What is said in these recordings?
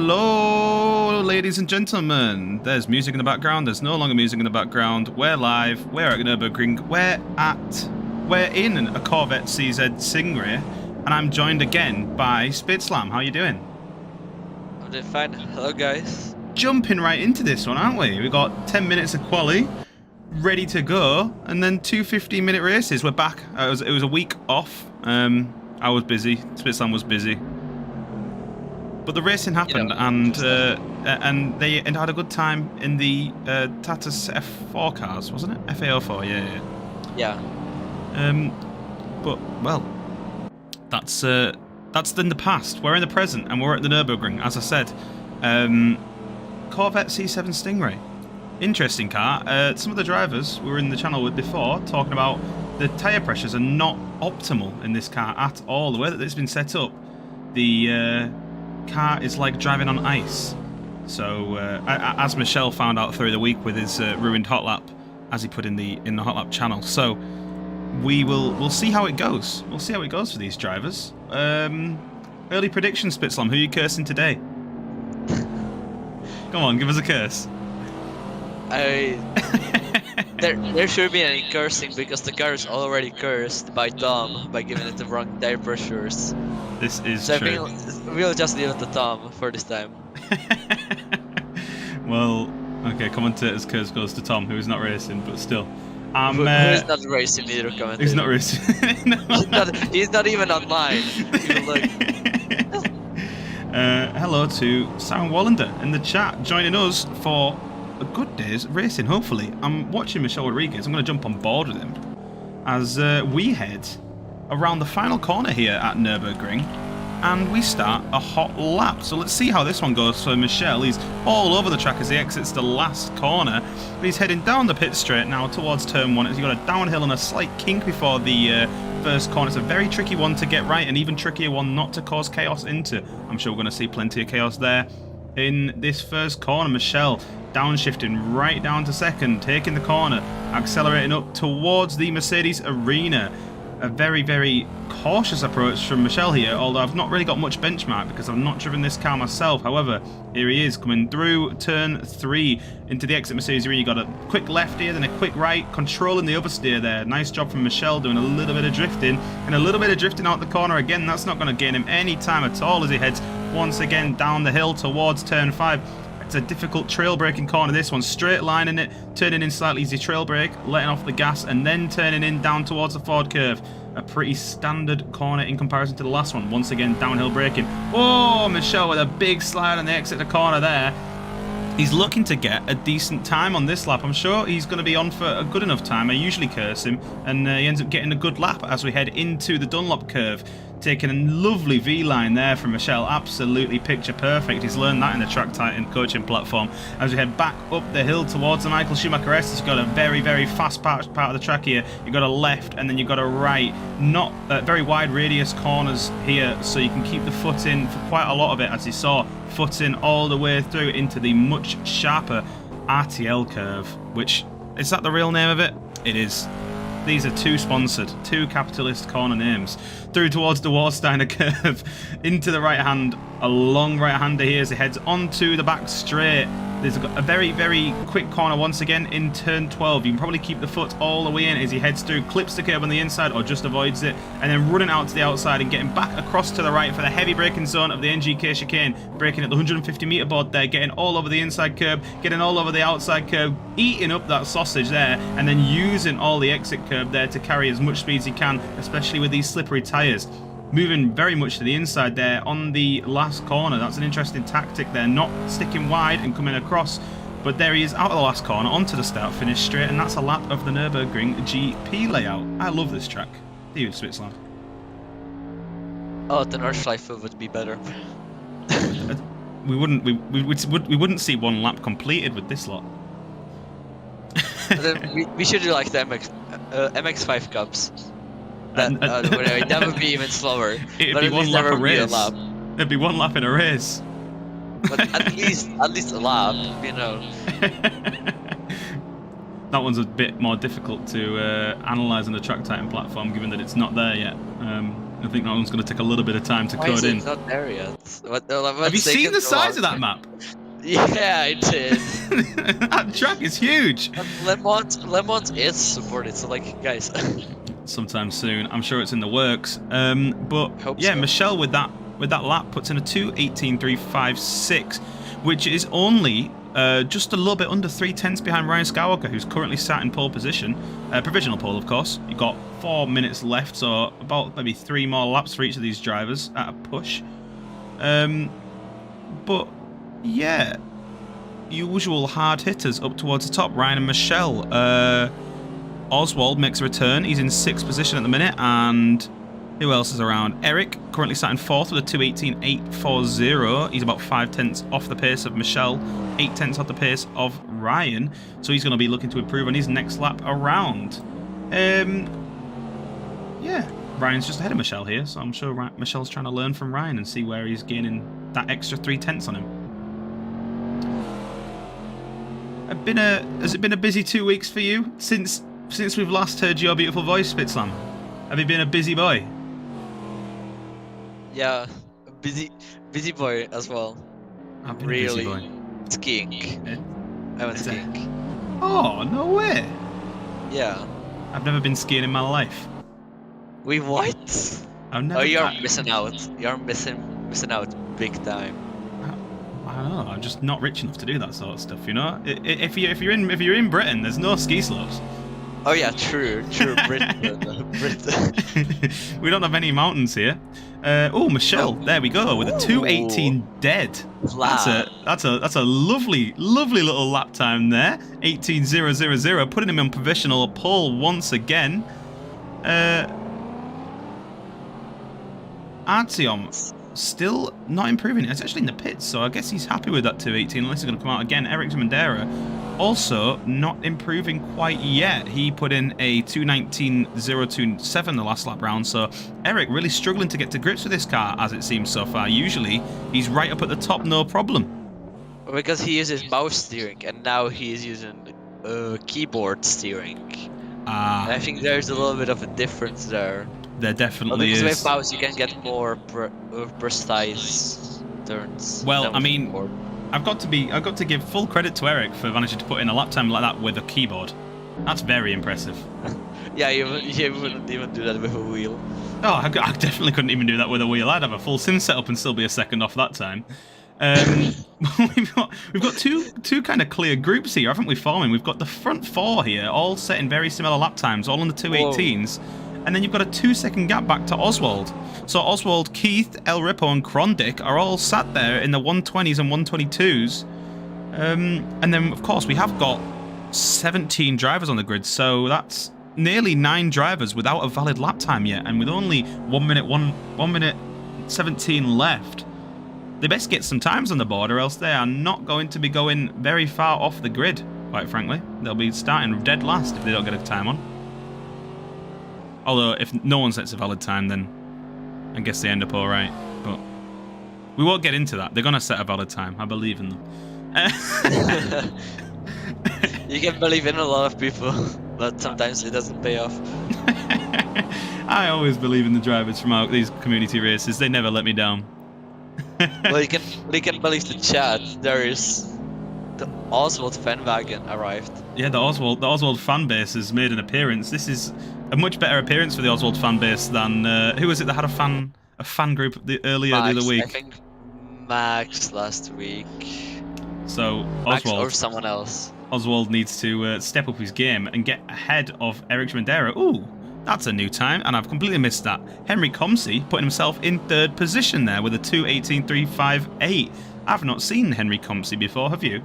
Hello, ladies and gentlemen. There's music in the background. There's no longer music in the background. We're live. We're at Nurburgring. We're in a Corvette CZ Stingray, and I'm joined again by Spidslam. How you doing? I'm doing fine. Hello, guys. Jumping right into this one, aren't we? We've got 10 minutes of quali, ready to go, and then two 15-minute races. We're back. It was a week off. I was busy. Spidslam was busy. But the racing happened, and they had a good time in the Tatus F4 cars, wasn't it? FA04, yeah. But well, that's in the past. We're in the present, and we're at the Nurburgring, as I said. Corvette C7 Stingray, interesting car. Some of the drivers we were in the channel with before talking about the tyre pressures are not optimal in this car at all. The way that it's been set up, the car is like driving on ice. So as Michelle found out through the week with his ruined hot lap, as he put in the hot lap channel. So we'll see how it goes. We'll see how it goes for these drivers. Early predictions, Spidslam. Who are you cursing today? Come on, give us a curse. There should be any cursing because the car is already cursed by Tom by giving it the wrong tire pressures. This is so true. I think we'll just leave it to Tom for this time. Well, okay, commentator's curse goes to Tom, who is not racing, but still. Who is not racing either, commentator. He's not racing. No. he's not even online. Hello to Sam Wallander in the chat, joining us for a good day's racing, hopefully. I'm watching Michelle Rodriguez. I'm going to jump on board with him as we head around the final corner here at Nurburgring, and we start a hot lap. So let's see how this one goes for Michelle. He's all over the track as he exits the last corner. He's heading down the pit straight now towards turn one. He's got a downhill and a slight kink before the first corner. It's a very tricky one to get right, and even trickier one not to cause chaos into. I'm sure we're going to see plenty of chaos there in this first corner. Michelle downshifting right down to second, taking the corner, accelerating up towards the Mercedes arena. A very, very cautious approach from Michelle here, although I've not really got much benchmark because I've not driven this car myself. However, here he is coming through turn 3 into the exit Mercedes arena. You got a quick left here, then a quick right, controlling the oversteer there. Nice job from Michelle, doing a little bit of drifting and a little bit of drifting out the corner again. That's not going to gain him any time at all as he heads once again down the hill towards turn 5. It's a difficult trail braking corner, this one. Straight lining it, turning in slightly easy trail brake, letting off the gas, and then turning in down towards the forward curve. A pretty standard corner in comparison to the last one. Once again, downhill braking. Oh, Michelle with a big slide on the exit of the corner there. He's looking to get a decent time on this lap. I'm sure he's going to be on for a good enough time. I usually curse him, and he ends up getting a good lap as we head into the Dunlop curve. Taking a lovely V-line there from Michelle. Absolutely picture perfect. He's learned that in the Track Titan coaching platform. As we head back up the hill towards the Michael Schumacher S, you've got a very, very fast part of the track here. You've got a left and then you've got a right. Not very wide radius corners here, so you can keep the foot in for quite a lot of it, as you saw. Foot in all the way through into the much sharper RTL curve, which, is that the real name of it? It is. These are two sponsored, two capitalist corner names. Through towards the Warsteiner curve, into the right hand, a long right hander here as he heads onto the back straight. There's a very, very quick corner once again in turn 12. You can probably keep the foot all the way in as he heads through, clips the curb on the inside or just avoids it, and then running out to the outside and getting back across to the right for the heavy braking zone of the NGK chicane. Braking at the 150 metre board there, getting all over the inside curb, getting all over the outside curb, eating up that sausage there, and then using all the exit curb there to carry as much speed as he can, especially with these slippery tyres. Moving very much to the inside there on the last corner. That's an interesting tactic there, not sticking wide and coming across. But there he is out of the last corner, onto the start finish straight, and that's a lap of the Nurburgring GP layout. I love this track. Do you, Spidslam? Oh, the Nordschleife would be better. we wouldn't see one lap completed with this lot. we should do like the MX5 Cups. That would be even slower. It'd be one lap a race. It'd be one lap in a race. But at least a lap, you know. That one's a bit more difficult to analyse on the Track Titan platform, given that it's not there yet. I think that one's going to take a little bit of time to Why code is in. it not there yet? Have you seen the size of that map? Yeah, I did. That track is huge. But Lemons is supported, so like, guys. Sometime soon. I'm sure it's in the works. But Hope yeah, so. Michelle with that lap puts in a 2:18.356, which is only just a little bit under 3/10 behind Ryan Skywalker, who's currently sat in pole position. Provisional pole, of course. You've got 4 minutes left, so about maybe 3 more laps for each of these drivers at a push. But yeah, usual hard hitters up towards the top. Ryan and Michelle. Oswald makes a return. He's in 6th position at the minute, and who else is around? Eric, currently sat in 4th with a 2:18.840. He's about 5/10 off the pace of Michelle, 8/10 off the pace of Ryan. So he's going to be looking to improve on his next lap around. Yeah, Ryan's just ahead of Michelle here, so I'm sure Michelle's trying to learn from Ryan and see where he's gaining that extra 3/10 on him. Has it been a busy 2 weeks for you since we've last heard your beautiful voice, Spitzlam? Have you been a busy boy? Yeah, busy boy as well. I've been Really, a busy boy. skiing. I went Is it? skiing. Oh, no way! Yeah. I've never been skiing in my life. We what? I've never. Oh, you're missing out. You're missing out big time. I don't know. I'm just not rich enough to do that sort of stuff. You know, if you're in Britain, there's no ski slopes. Oh yeah, true, Britain. We don't have any mountains here. Oh, Michelle, there we go with a 2:18 dead. That's a lovely little lap time there. 18.000, putting him on provisional pole once again. Artyom still not improving. It's actually in the pits, so I guess he's happy with that 2:18 unless he's going to come out again. Eric Mandera also not improving quite yet. He put in a 2:19.027 the last lap round, so Eric really struggling to get to grips with this car as it seems so far. Usually he's right up at the top, no problem. Because he uses mouse steering and now he's using keyboard steering. I think there's a little bit of a difference there. There definitely because is. with mouse you can get more precise turns. Well, I mean, I've got to give full credit to Eric for managing to put in a lap time like that with a keyboard. That's very impressive. Yeah, you wouldn't even do that with a wheel. Oh, I definitely couldn't even do that with a wheel. I'd have a full sim setup and still be a second off that time. We've got two kind of clear groups here, haven't we? Forming. We've got the front 4 here, all setting very similar lap times, all on the 2:18s. And then you've got a 2-second gap back to Oswald. So Oswald, Keith, El Ripo and Krondick are all sat there in the 120s and 122s. And then, of course, we have got 17 drivers on the grid. So that's nearly 9 drivers without a valid lap time yet. And with only 1 minute 17 left, they best get some times on the board or else they are not going to be going very far off the grid, quite frankly. They'll be starting dead last if they don't get a time on. Although, if no one sets a valid time, then I guess they end up alright. But we won't get into that. They're going to set a valid time. I believe in them. You can believe in a lot of people, but sometimes it doesn't pay off. I always believe in the drivers from these community races. They never let me down. Well, you can believe the chat. There is the Oswald fan wagon arrived. Yeah, the Oswald fan base has made an appearance. This is a much better appearance for the Oswald fan base than who was it that had a fan group earlier the other week? I think Max last week. So Max Oswald or someone else. Oswald needs to step up his game and get ahead of Eric Mandera. Ooh, that's a new time, and I've completely missed that. Henry Comsey putting himself in 3rd position there with a 2:18.358. I've not seen Henry Comsey before, have you?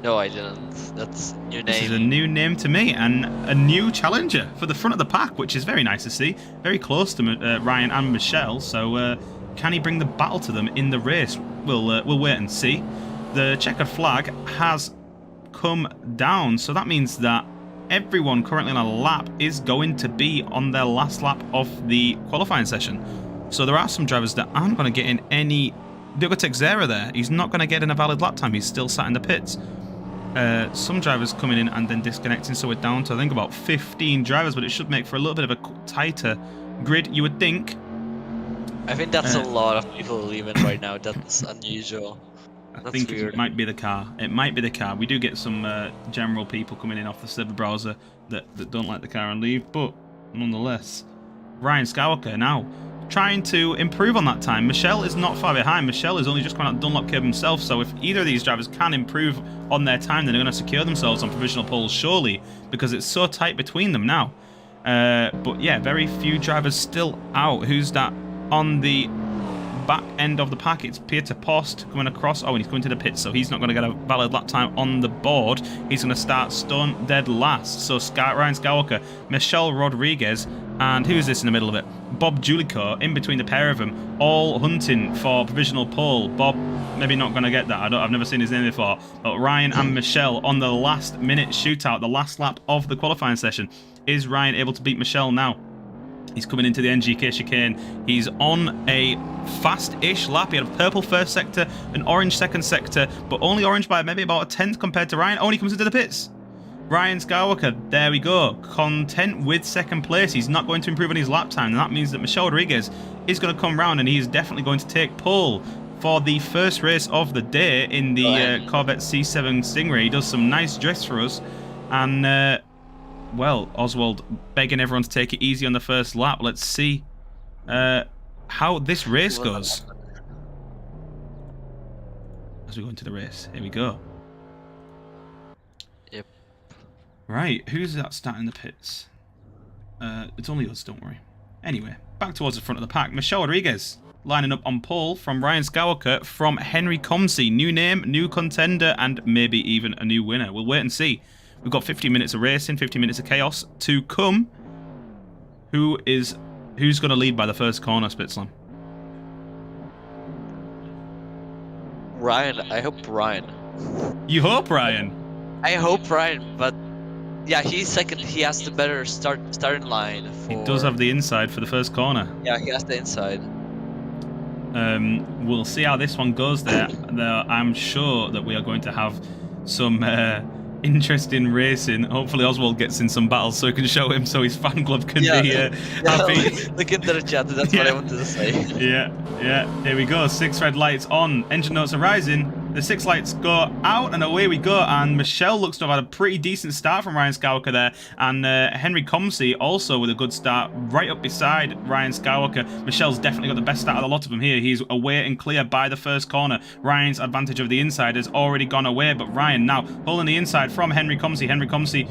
No, I didn't. That's a new name. This is a new name to me and a new challenger for the front of the pack, which is very nice to see. Very close to Ryan and Michelle, so can he bring the battle to them in the race? We'll wait and see. The checkered flag has come down, so that means that everyone currently on a lap is going to be on their last lap of the qualifying session. So there are some drivers that aren't going to get in any... Diogo Texera there, he's not going to get in a valid lap time. He's still sat in the pits. Some drivers coming in and then disconnecting, so we're down to I think about 15 drivers, but it should make for a little bit of a tighter grid, you would think. I think that's a lot of people leaving right now. That's unusual. I think weird. it might be the car. It might be the car. We do get some general people coming in off the server browser that don't like the car and leave, but nonetheless. Ryan Skywalker now trying to improve on that time. Michelle is not far behind. Michelle is only just coming out Dunlop curve himself, so if either of these drivers can improve on their time, then they're going to secure themselves on provisional poles, surely, because it's so tight between them now. But yeah, very few drivers still out. Who's that on the back end of the pack? It's Peter Post coming across. Oh, and he's coming to the pits, so he's not going to get a valid lap time on the board. He's going to start stone dead last. So Ryan Skywalker, Michelle Rodriguez, and who is this in the middle of it? Bob Julico, in between the pair of them, all hunting for provisional pole. Bob, maybe not going to get that. I've never seen his name before. But Ryan and Michelle on the last minute shootout, the last lap of the qualifying session. Is Ryan able to beat Michelle now? He's coming into the NGK chicane. He's on a fast-ish lap. He had a purple first sector, an orange second sector, but only orange by maybe about a tenth compared to Ryan. Oh, and he comes into the pits. Ryan Skywalker, there we go. Content with second place. He's not going to improve on his lap time, and that means that Michelle Rodriguez is going to come round, and he's definitely going to take pole for the first race of the day in the Corvette C7 Stingray. He does some nice drifts for us, and well, Oswald begging everyone to take it easy on the first lap. Let's see how this race goes as we go into the race. Here we go. Yep. Right, who's that starting the pits? It's only us, don't worry. Anyway, back towards the front of the pack. Michelle Rodriguez lining up on pole from Ryan Skywalker from Henry Comsey. New name, new contender, and maybe even a new winner. We'll wait and see. We've got 50 minutes of racing, 50 minutes of chaos to come. Who's going to lead by the first corner, Spitzlam? Ryan. I hope Ryan. You hope Ryan? I hope Ryan, but yeah, he's second. He has the better starting line. He does have the inside for the first corner. Yeah, he has the inside. We'll see how this one goes there. I'm sure that we are going to have some interesting racing. Hopefully Oswald gets in some battles so he can show him, so his fan club can be happy. Look into the chat, that's what I wanted to say. Yeah, here we go. 6 red lights on, engine notes are rising, the 6 lights go out, and away we go. And Michelle looks to have had a pretty decent start from Ryan Skywalker there, and Henry Comsey also with a good start right up beside Ryan Skywalker. Michelle's definitely got the best start of the lot of them here. He's away and clear by the first corner. Ryan's advantage of the inside has already gone away, but Ryan now holding the inside from Henry Comsey. Henry Comsey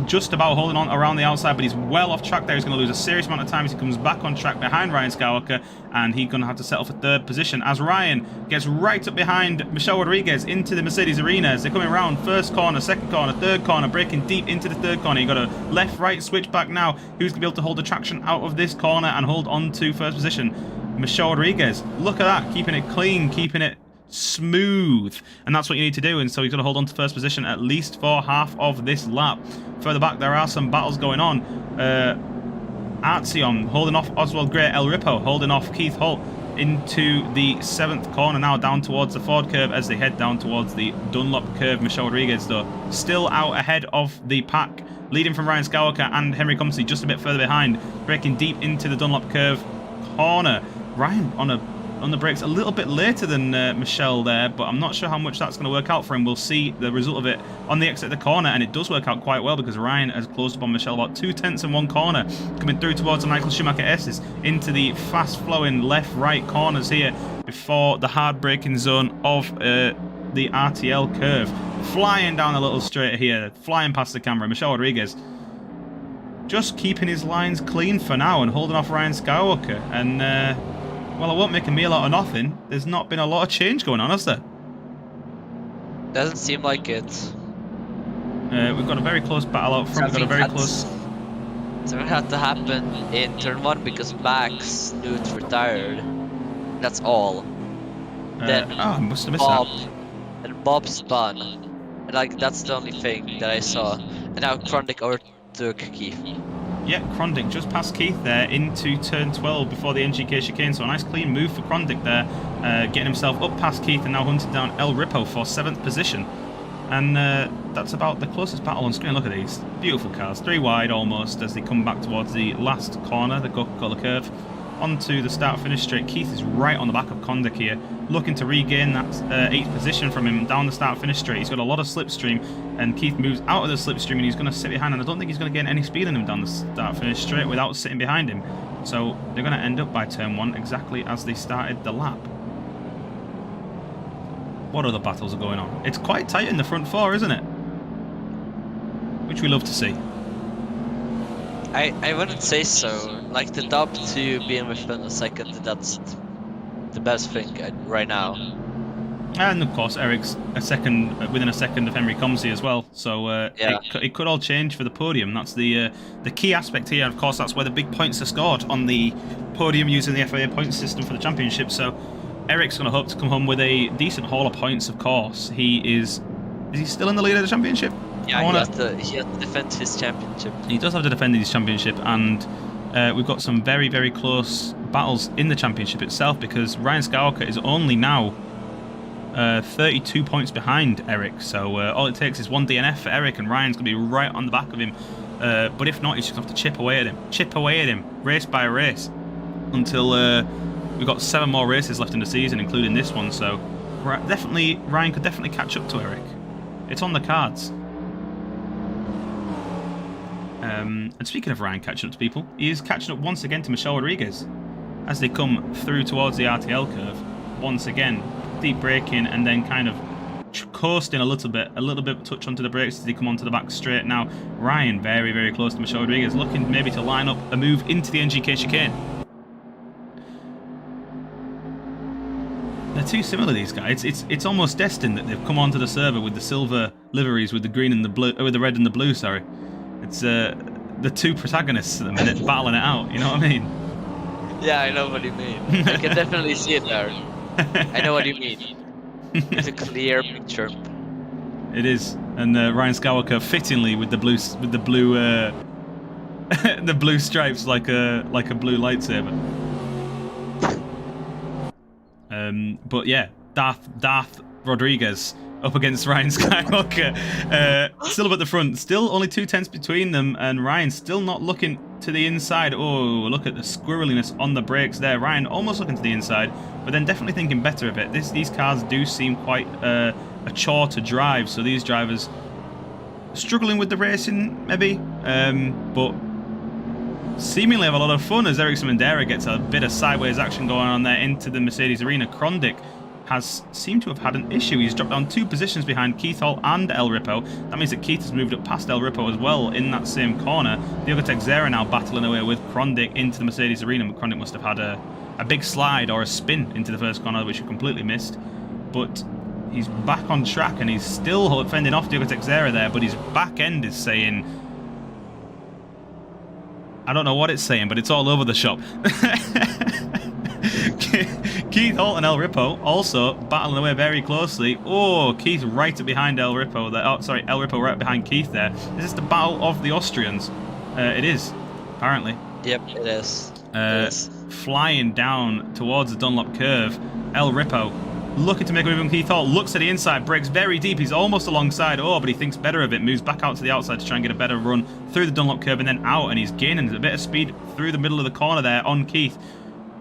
just about holding on around the outside, but he's well off track there. He's going to lose a serious amount of time as he comes back on track behind Ryan Skywalker, and he's going to have to settle for third position as Ryan gets right up behind Michelle Rodriguez into the Mercedes arena as they're coming around first corner, second corner, third corner, breaking deep into the third corner. You've got a left-right switch back now. Who's going to be able to hold the traction out of this corner and hold on to first position? Michelle Rodriguez. Look at that, keeping it clean, keeping it smooth, and that's what you need to do. And so he's going to hold on to first position at least for half of this lap. Further back there are some battles going on. Artsion holding off Oswald Gray, El Ripo holding off Keith Holt into the 7th corner now, down towards the Ford curve as they head down towards the Dunlop curve. Michelle Rodriguez though still out ahead of the pack, leading from Ryan Skywalker and Henry Comsey just a bit further behind, breaking deep into the Dunlop curve corner. Ryan on the brakes a little bit later than Michelle there, but I'm not sure how much that's going to work out for him. We'll see the result of it on the exit of the corner, and it does work out quite well because Ryan has closed up on Michelle about 2 tenths in one corner, coming through towards the Michael Schumacher S's into the fast-flowing left-right corners here before the hard-braking zone of the RTL curve. Flying down a little straight here, flying past the camera. Michelle Rodriguez just keeping his lines clean for now and holding off Ryan Skywalker, and well, I won't make a meal out of nothing. There's not been a lot of change going on, has there? Doesn't seem like it. We've got a very close battle out front. We've got a very close... It's going to have to happen in turn 1 because Max Newt retired. That's all. Then I must have missed that. And Bob spun. And like, that's the only thing that I saw. And now Krondic overtook Keith. Yeah, Krondic just past Keith there into turn 12 before the NGK chicane. So a nice clean move for Krondic there, getting himself up past Keith and now hunting down El Ripo for 7th position. And that's about the closest battle on screen. Look at these beautiful cars, 3 wide almost as they come back towards the last corner, the Coca-Cola curve, onto the start-finish straight. Keith is right on the back of Kondik here, looking to regain that 8th position from him down the start-finish straight. He's got a lot of slipstream, and Keith moves out of the slipstream, and he's going to sit behind, and I don't think he's going to gain any speed on him down the start-finish straight without sitting behind him. So they're going to end up by turn 1 exactly as they started the lap. What other battles are going on? It's quite tight in the front 4, isn't it? Which we love to see. I wouldn't say so. Like the top 2 being within a second, that's the best thing right now. And of course, Eric's within a second of Henry Comsey as well. So yeah. it could all change for the podium. That's the key aspect here. Of course, that's where the big points are scored on the podium using the FIA points system for the championship. So Eric's going to hope to come home with a decent haul of points, of course. Is he still in the lead of the championship? Yeah, he has to defend his championship. He does have to defend his championship, and we've got some very, very close battles in the championship itself, because Ryan Skywalker is only now 32 points behind Eric. So all it takes is 1 DNF for Eric, and Ryan's going to be right on the back of him. But if not, he's just going to have to chip away at him, race by race, until we've got 7 more races left in the season, including this one. So Ryan could definitely catch up to Eric. It's on the cards. And speaking of Ryan catching up to people, he is catching up once again to Michelle Rodriguez as they come through towards the RTL curve. Once again, deep braking and then kind of coasting a little bit touch onto the brakes as they come onto the back straight. Now Ryan very, very close to Michelle Rodriguez, looking maybe to line up a move into the NGK chicane. They're too similar, these guys. It's almost destined that they've come onto the server with the silver liveries, with the green and the blue, with the red and the blue. Sorry, it's the 2 protagonists at the minute battling it out. You know what I mean? Yeah, I know what you mean. I can definitely see it there. I know what you mean. It's a clear picture. It is, and Ryan Skywalker fittingly with the blue the blue stripes like a blue lightsaber. But yeah, Darth Rodriguez up against Ryan Skywalker. Still up at the front, still only 2/10 between them, and Ryan still not looking to the inside. Oh, look at the squirreliness on the brakes there. Ryan almost looking to the inside, but then definitely thinking better of it. These cars do seem quite a chore to drive, so these drivers struggling with the racing maybe, but seemingly have a lot of fun as Eric Samandera gets a bit of sideways action going on there into the Mercedes arena. Kondik has seemed to have had an issue. He's dropped down 2 positions behind Keith Hall and El Ripo. That means that Keith has moved up past El Ripo as well in that same corner. Diogo Teixeira now battling away with Kondik into the Mercedes arena. Kondik must have had a big slide or a spin into the first corner, which he completely missed. But he's back on track, and he's still fending off Diogo Teixeira there, but his back end is saying... I don't know what it's saying, but it's all over the shop. Keith Holt and El Ripo also battling away very closely. Oh, Keith right behind El Ripo there. Oh, sorry, El Ripo right behind Keith there. Is this the battle of the Austrians? It is, apparently. Yep, it is. Flying down towards the Dunlop curve. El Ripo looking to make a move on Keith Holt. Looks at the inside, brakes very deep. He's almost alongside. Oh, but he thinks better of it. Moves back out to the outside to try and get a better run through the Dunlop curve and then out. And he's gaining a bit of speed through the middle of the corner there on Keith.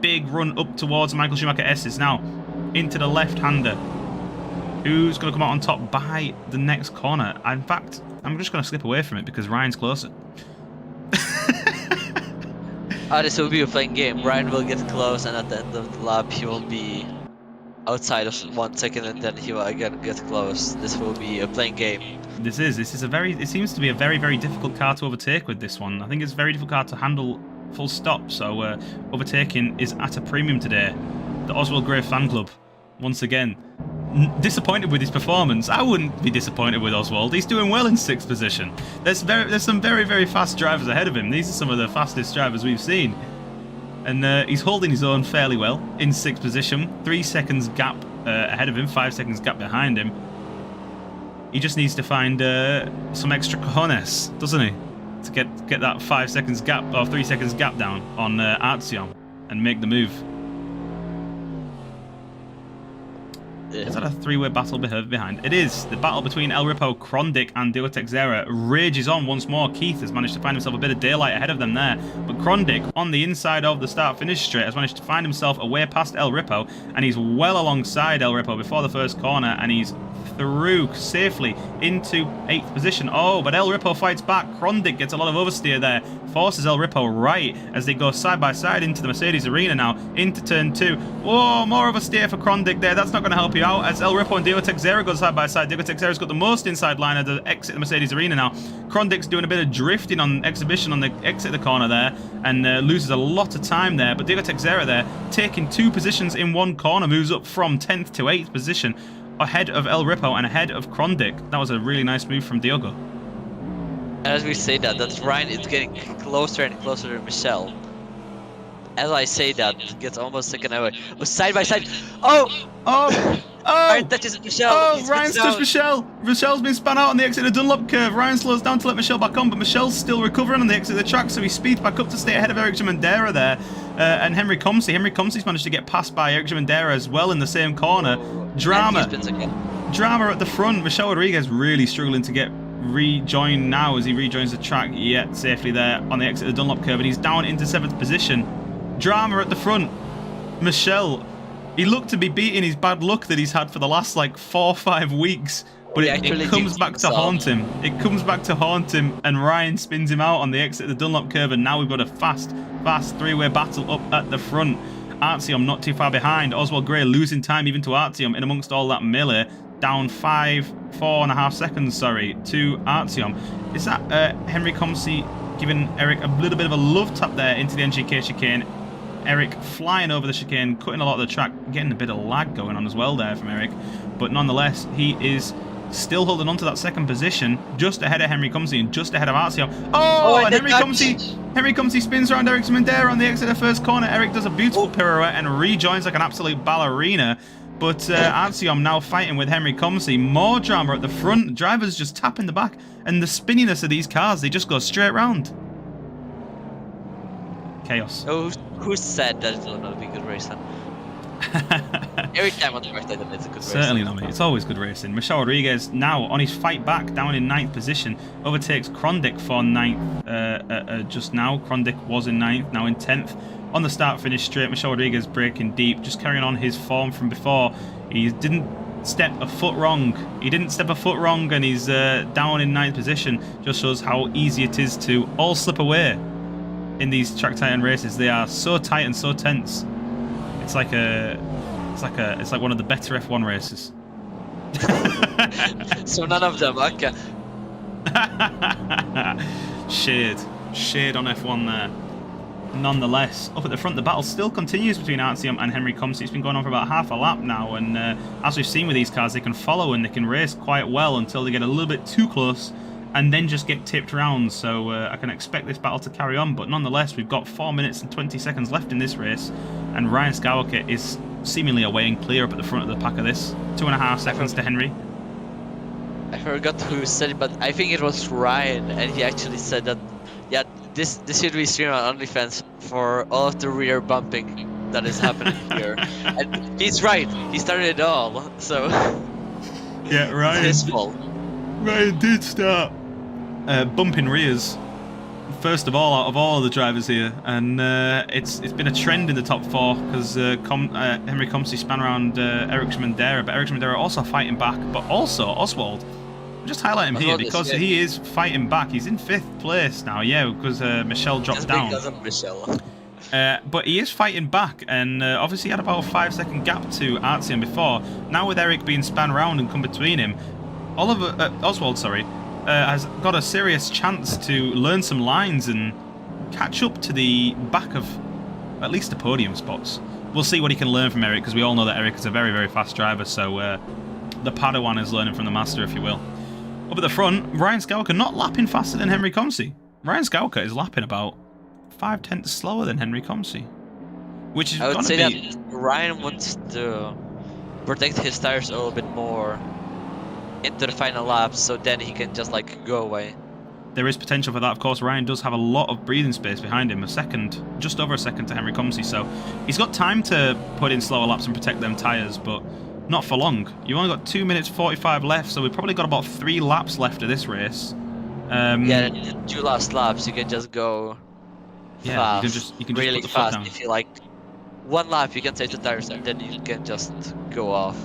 Big run up towards Michael Schumacher S's now into the left-hander, who's going to come out on top by the next corner. In fact, I'm just going to slip away from it because Ryan's closer. This will be a playing game. Ryan will get close, and at the end of the lap he will be outside of 1 second, and then he will again get close. This will be a playing game. This is it seems to be a very, very difficult car to overtake with this one. I think it's a very difficult car to handle full stop, so overtaking is at a premium today. The Oswald Gray fan club, once again, disappointed with his performance. I wouldn't be disappointed with Oswald. He's doing well in 6th position. There's some very, very fast drivers ahead of him. These are some of the fastest drivers we've seen. And he's holding his own fairly well in 6th position. 3 seconds gap ahead of him, 5 seconds gap behind him. He just needs to find some extra cojones, doesn't he? To get that 5 seconds gap or 3 seconds gap down on Artsion and make the move. Is that a three-way battle behind? It is. The battle between El Ripo, Krondic, and Diotexera rages on once more. Keith has managed to find himself a bit of daylight ahead of them there. But Krondic, on the inside of the start-finish straight, has managed to find himself away past El Ripo, and he's well alongside El Ripo before the first corner, and he's through safely into 8th position. Oh, but El Ripo fights back. Krondic gets a lot of oversteer there, forces El Ripo right as they go side by side into the Mercedes arena now, into turn 2. Whoa, more oversteer for Krondic there. That's not going to help you out as El Ripo and Diotexera go side by side. Diotexera's got the most inside line at the exit of the Mercedes arena now. Krondic's doing a bit of drifting on exhibition on the exit of the corner there and loses a lot of time there. But Diotexera there, taking 2 positions in one corner, moves up from 10th to 8th position, ahead of El Ripo and ahead of Krondic. That was a really nice move from Diogo. As we say that Ryan is getting closer and closer to Michelle. As I say that, it gets almost taken away. Oh, side by side. Oh! Ryan touches Michelle. Oh, Ryan's touched Michelle. Michelle's been spun out on the exit of the Dunlop curve. Ryan slows down to let Michelle back on, but Michelle's still recovering on the exit of the track, so he speeds back up to stay ahead of Eric Jamandera there. And Henry Comsey. Henry Comsey's managed to get passed by Eric Jamandera as well in the same corner. Drama at the front. Michelle Rodriguez really struggling to get rejoined now as he rejoins the track, yet safely there on the exit of the Dunlop curve, and he's down into 7th position. Drama at the front. Michelle, he looked to be beating his bad luck that he's had for the last like 4 or 5 weeks, but it comes back to haunt him. It comes back to haunt him, and Ryan spins him out on the exit of the Dunlop curve, and now we've got a fast 3-way battle up at the front. Artyom not too far behind. Oswald Gray losing time even to Artyom in amongst all that melee. Down 4.5 seconds, to Artyom. Is that Henry Comsey giving Eric a little bit of a love tap there into the NGK chicane? Eric flying over the chicane, cutting a lot of the track, getting a bit of lag going on as well there from Eric. But nonetheless, he is still holding on to that 2nd position, just ahead of Henry Comsey and just ahead of Artyom. Oh, and Henry Comsey spins around Eric Mandera on the exit of the first corner. Eric does a beautiful pirouette and rejoins like an absolute ballerina. But Artyom now fighting with Henry Comsey. More drama at the front. Drivers just tapping the back. And the spinniness of these cars, they just go straight round. Chaos. Oh, who said that it will not be good racing? Every time on the birthday, then it's a good racing. Certainly not, mate. It's always good racing. Michel Rodriguez now on his fight back, down in 9th position, overtakes Krondic for 9th just now. Krondic was in 9th, now in 10th. On the start-finish straight, Michel Rodriguez braking deep, just carrying on his form from before. He didn't step a foot wrong. And he's down in 9th position. Just shows how easy it is to all slip away in these track titan races. They are so tight and so tense. It's like one of the better F1 races. So none of them, okay. Shade on F1 there. Nonetheless, up at the front, the battle still continues between Artyom and Henry Comsey. It's been going on for about half a lap now, and as we've seen with these cars, they can follow and they can race quite well until they get a little bit too close and then just get tipped round. So I can expect this battle to carry on, but nonetheless, we've got 4 minutes and 20 seconds left in this race, and Ryan Skywalker is seemingly away and clear up at the front of the pack of this. 2.5 seconds to Henry. I forgot who said it, but I think it was Ryan, and he actually said that, yeah, this should be streamed on OnlyFans for all of the rear bumping that is happening here. And he's right, he started it all, so yeah, Ryan. It's his fault. Ryan did start bumping rears first of all out of all of the drivers here, and it's been a trend in the top 4 because Henry Comsey span around Eric Mandera, but Eric Mandera also fighting back, but also Oswald. Just highlight him here because he is fighting back. He's in 5th place now, yeah, because Michelle dropped down. Because of Michelle. But he is fighting back, and obviously he had about a 5-second gap to Artyom before. Now with Eric being spun round and come between him, Oswald has got a serious chance to learn some lines and catch up to the back of at least the podium spots. We'll see what he can learn from Eric, because we all know that Eric is a very, very fast driver, so the Padawan is learning from the master, if you will. Up at the front, Ryan Skywalker not lapping faster than Henry Comsey. Ryan Skywalker is lapping about 5/10 slower than Henry Comsey, which is I would gonna say be... that Ryan wants to protect his tires a little bit more into the final laps, so then he can just like go away. There is potential for that, of course. Ryan does have a lot of breathing space behind him, just over a second to Henry Comsey, so he's got time to put in slower laps and protect them tyres, but not for long. You've only got 2 minutes 45 left, so we've probably got about 3 laps left of this race. Yeah, in the 2 last laps, you can just go fast. You can just really put the foot fast. down. If you like 1 lap, you can take the tires, and then you can just go off.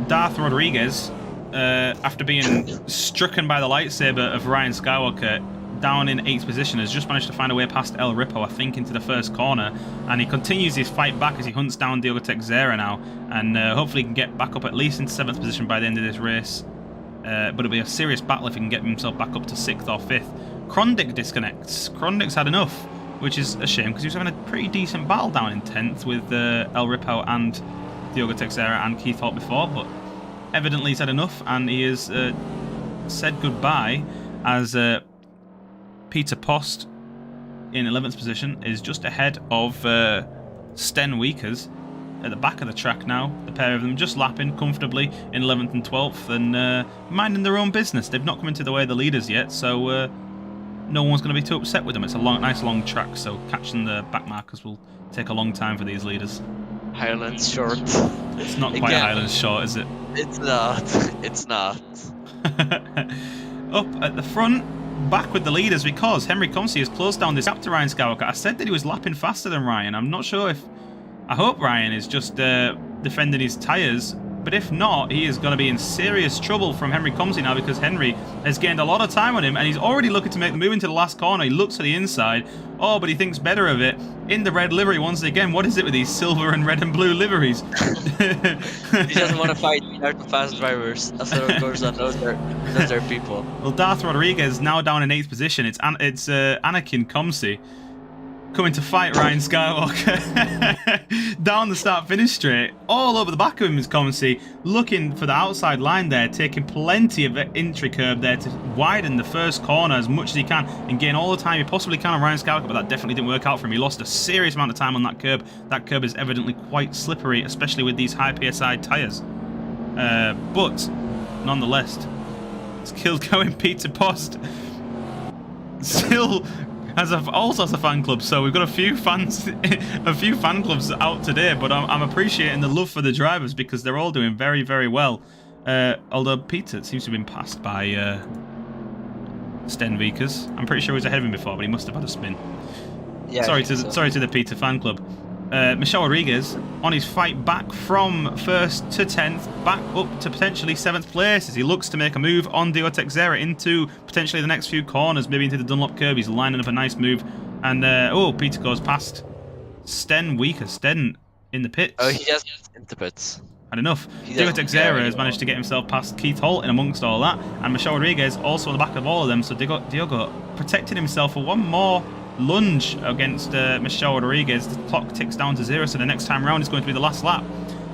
Darth Rodriguez, after being strucken by the lightsaber of Ryan Skywalker, down in 8th position, has just managed to find a way past El Ripo, I think, into the first corner, and he continues his fight back as he hunts down Diogo Teixeira now, and hopefully he can get back up at least into 7th position by the end of this race. But it'll be a serious battle if he can get himself back up to 6th or 5th. Krondick disconnects. Krondick's had enough, which is a shame because he was having a pretty decent battle down in 10th with El Ripo and Diogo Teixeira and Keith Holt before, but evidently he's had enough and he has said goodbye as Peter Post in 11th position is just ahead of Sten Weekers at the back of the track now. The pair of them just lapping comfortably in 11th and 12th and minding their own business. They've not come into the way of the leaders yet, so no one's going to be too upset with them. It's a nice long track, so catching the back markers will take a long time for these leaders. Highlands short. It's not quite Highlands short, is it? It's not. It's not. Up at the front, back with the leaders because Henry Comsey has closed down this gap to Ryan Skywalker. I said that he was lapping faster than Ryan. I'm not sure if... I hope Ryan is just defending his tyres, but if not, he is going to be in serious trouble from Henry Comsey now because Henry has gained a lot of time on him and he's already looking to make the move into the last corner. He looks to the inside, but he thinks better of it in the red livery once again. What is it with these silver and red and blue liveries? He doesn't want to fight the fast drivers. That's what, of course, those are people. Well, Darth Rodriguez now down in 8th position. It's Anakin Comsey coming to fight Ryan Skywalker down the start-finish straight. All over the back of him is Comsey, looking for the outside line there, taking plenty of entry curb there to widen the first corner as much as he can and gain all the time he possibly can on Ryan Skywalker, but that definitely didn't work out for him. He lost a serious amount of time on that curb. That curb is evidently quite slippery, especially with these high PSI tyres. But, nonetheless, still going Peter Post. Still... also has a fan club, so we've got a few fan clubs out today. But I'm appreciating the love for the drivers because they're all doing very, very well. Although Peter seems to have been passed by Sten Vickers. I'm pretty sure he was ahead of him before, but he must have had a spin. Yeah, sorry to the Peter fan club. Michel Rodriguez on his fight back from 1st to 10th, back up to potentially 7th place as he looks to make a move on Diogo Teixeira into potentially the next few corners, maybe into the Dunlop curve. He's lining up a nice move. And, Peter goes past Sten Weaker. Sten in the pits. Oh, he just in the pits. Had enough. Diogo Teixeira has managed to get himself past Keith Holt in amongst all that. And Michel Rodriguez also on the back of all of them. So Diogo protecting himself for one more lunge against Michel Rodriguez. The clock ticks down to 0, so the next time round is going to be the last lap.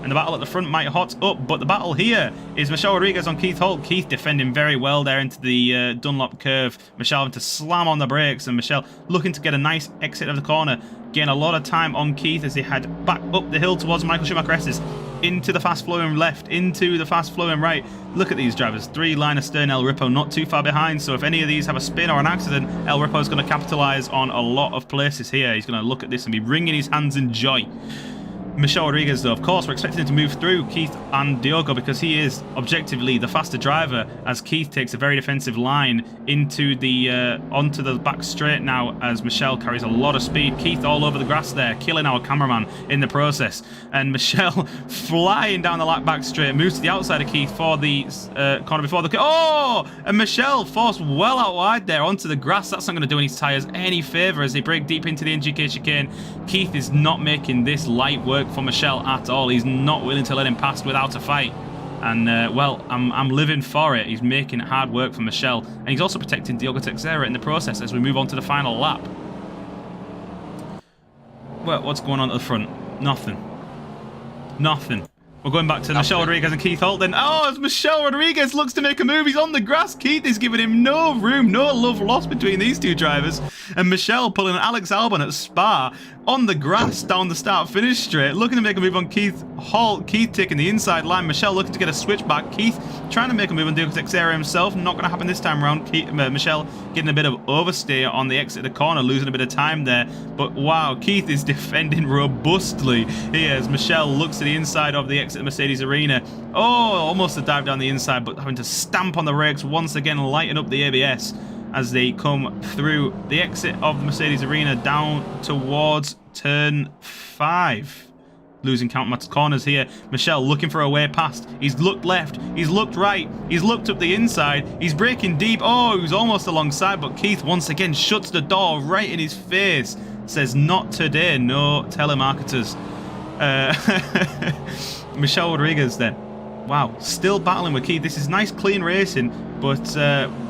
And the battle at the front might hot up, but the battle here is Michel Rodriguez on Keith Holt. Keith defending very well there into the Dunlop curve. Michel having to slam on the brakes, and Michel looking to get a nice exit of the corner. Gain a lot of time on Keith as he head back up the hill towards Michael Schumacher S's. Into the fast-flowing left, into the fast-flowing right. Look at these drivers. 3 line astern El Ripo, not too far behind. So if any of these have a spin or an accident, El Ripo is going to capitalise on a lot of places here. He's going to look at this and be wringing his hands in joy. Michel Rodriguez, though, of course, we're expecting him to move through Keith and Diogo because he is objectively the faster driver as Keith takes a very defensive line into the onto the back straight now as Michel carries a lot of speed. Keith all over the grass there, killing our cameraman in the process. And Michel flying down the back straight, moves to the outside of Keith for the corner before the... Oh! And Michel forced well out wide there onto the grass. That's not going to do any tyres any favour as they break deep into the NGK chicane. Keith is not making this light work for Michel at all. He's not willing to let him pass without a fight. And, well, I'm living for it. He's making it hard work for Michel. And he's also protecting Diogo Teixeira in the process as we move on to the final lap. Well, what's going on at the front? Nothing. Nothing. We're going back to Michel Rodriguez and Keith Holt then. Oh, as Michel Rodriguez looks to make a move, he's on the grass. Keith is giving him no room, no love lost between these two drivers. And Michel pulling Alex Albon at Spa on the grass down the start-finish straight, looking to make a move on Keith halt. Keith taking the inside line. Michelle looking to get a switch back. Keith trying to make a move on Diego Texera himself. Not going to happen this time around. Michelle getting a bit of oversteer on the exit of the corner, losing a bit of time there. But wow, Keith is defending robustly here as Michelle looks to the inside of the exit of Mercedes Arena. Oh, almost a dive down the inside, but having to stamp on the brakes once again, lighten up the ABS as they come through the exit of the Mercedes Arena down towards turn 5. Losing count of corners here. Michelle looking for a way past. He's looked left. He's looked right. He's looked up the inside. He's braking deep. Oh, he was almost alongside, but Keith once again shuts the door right in his face. Says, not today, no telemarketers. Michelle Rodriguez then. Wow, still battling with Keith. This is nice, clean racing, but,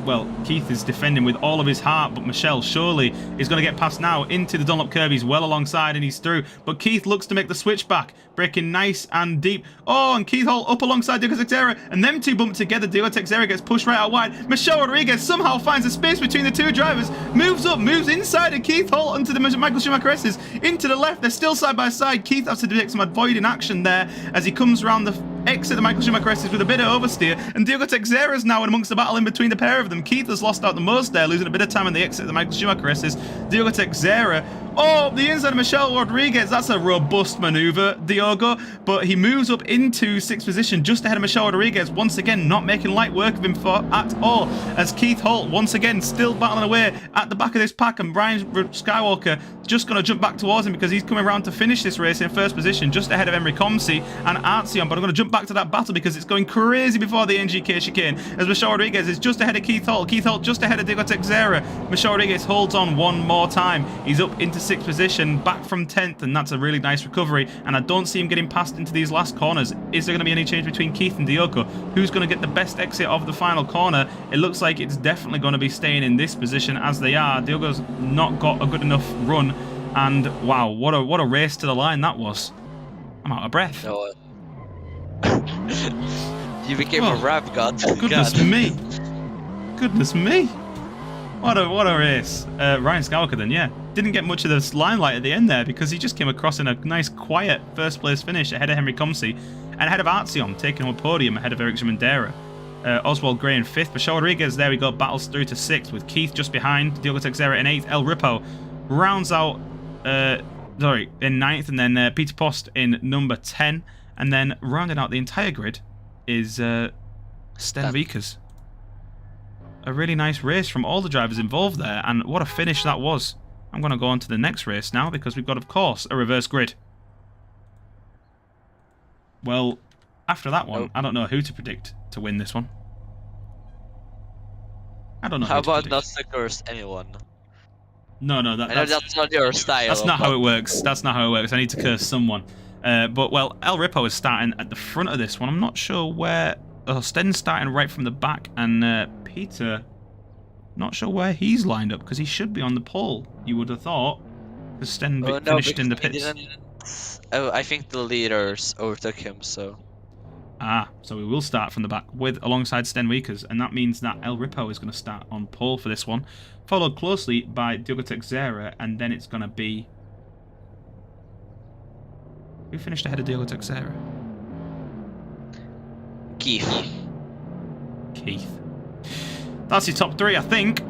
well, Keith is defending with all of his heart, but Michelle surely is going to get past now into the Dunlop curve. He's well alongside and he's through, but Keith looks to make the switch back, braking nice and deep. Oh, and Keith Hall up alongside Diego Texera, and them two bump together. Diego Texera gets pushed right out wide. Michelle Rodriguez somehow finds a space between the two drivers, moves up, moves inside, and Keith Hall onto the Michael Schumacher S's. Into the left, they're still side by side. Keith has to take some avoiding action there as he comes around the exit the Michael Schumacher S's with a bit of oversteer, and Diego Texera is now in amongst the battle in between the pair of them. Keith has lost out the most there, losing a bit of time on the exit of the Michael Schumacher S's. Diego Texera, oh, the inside of Michelle Rodriguez, that's a robust maneuver, Diogo, but he moves up into 6th position just ahead of Michelle Rodriguez, once again not making light work of him at all, as Keith Holt once again still battling away at the back of this pack, and Brian Skywalker just going to jump back towards him because he's coming around to finish this race in 1st position just ahead of Emery Comsey and Artsion, but I'm going to jump back to that battle because it's going crazy before the NGK chicane as Michelle Rodriguez is just ahead of Keith Holt just ahead of Diego Texera. Michelle Rodriguez holds on one more time. He's up into 6th position, back from 10th, and that's a really nice recovery, and I don't see him getting past into these last corners. Is there going to be any change between Keith and Diogo? Who's going to get the best exit of the final corner? It looks like it's definitely going to be staying in this position as they are. Diogo's not got a good enough run, and wow, what a race to the line that was. I'm out of breath. No. You became a rap god. Goodness me. Goodness me. What a race. Ryan Skywalker then, yeah. Didn't get much of this limelight at the end there because he just came across in a nice, quiet first place finish ahead of Henry Comsey and ahead of Artsion, taking home a podium ahead of Eric Gimandera. Oswald Gray in 5th. Michelle Rodriguez, there we go, battles through to 6th with Keith just behind. Diogo Texera in 8th. El Ripo rounds out, in 9th, and then Peter Post in number 10. And then rounding out the entire grid is Sten Vickers. A really nice race from all the drivers involved there, and what a finish that was. I'm going to go on to the next race now because we've got, of course, a reverse grid. Well, after that one, I don't know who to predict to win this one. I don't know. How about not to curse anyone? No, that's not your style. That's not how it works. That's not how it works. I need to curse someone. But, well, El Ripo is starting at the front of this one. I'm not sure where... Oh, Sten's starting right from the back, and Peter... Not sure where he's lined up, because he should be on the pole, you would have thought. Because Sten finished in the pits. I think the leaders overtook him, so... Ah, so we will start from the back alongside Sten Wiekers, and that means that El Ripo is going to start on pole for this one, followed closely by Diogo Texera, and then it's going to be... Who finished ahead of Diogo Texera? Keith. That's your top 3, I think.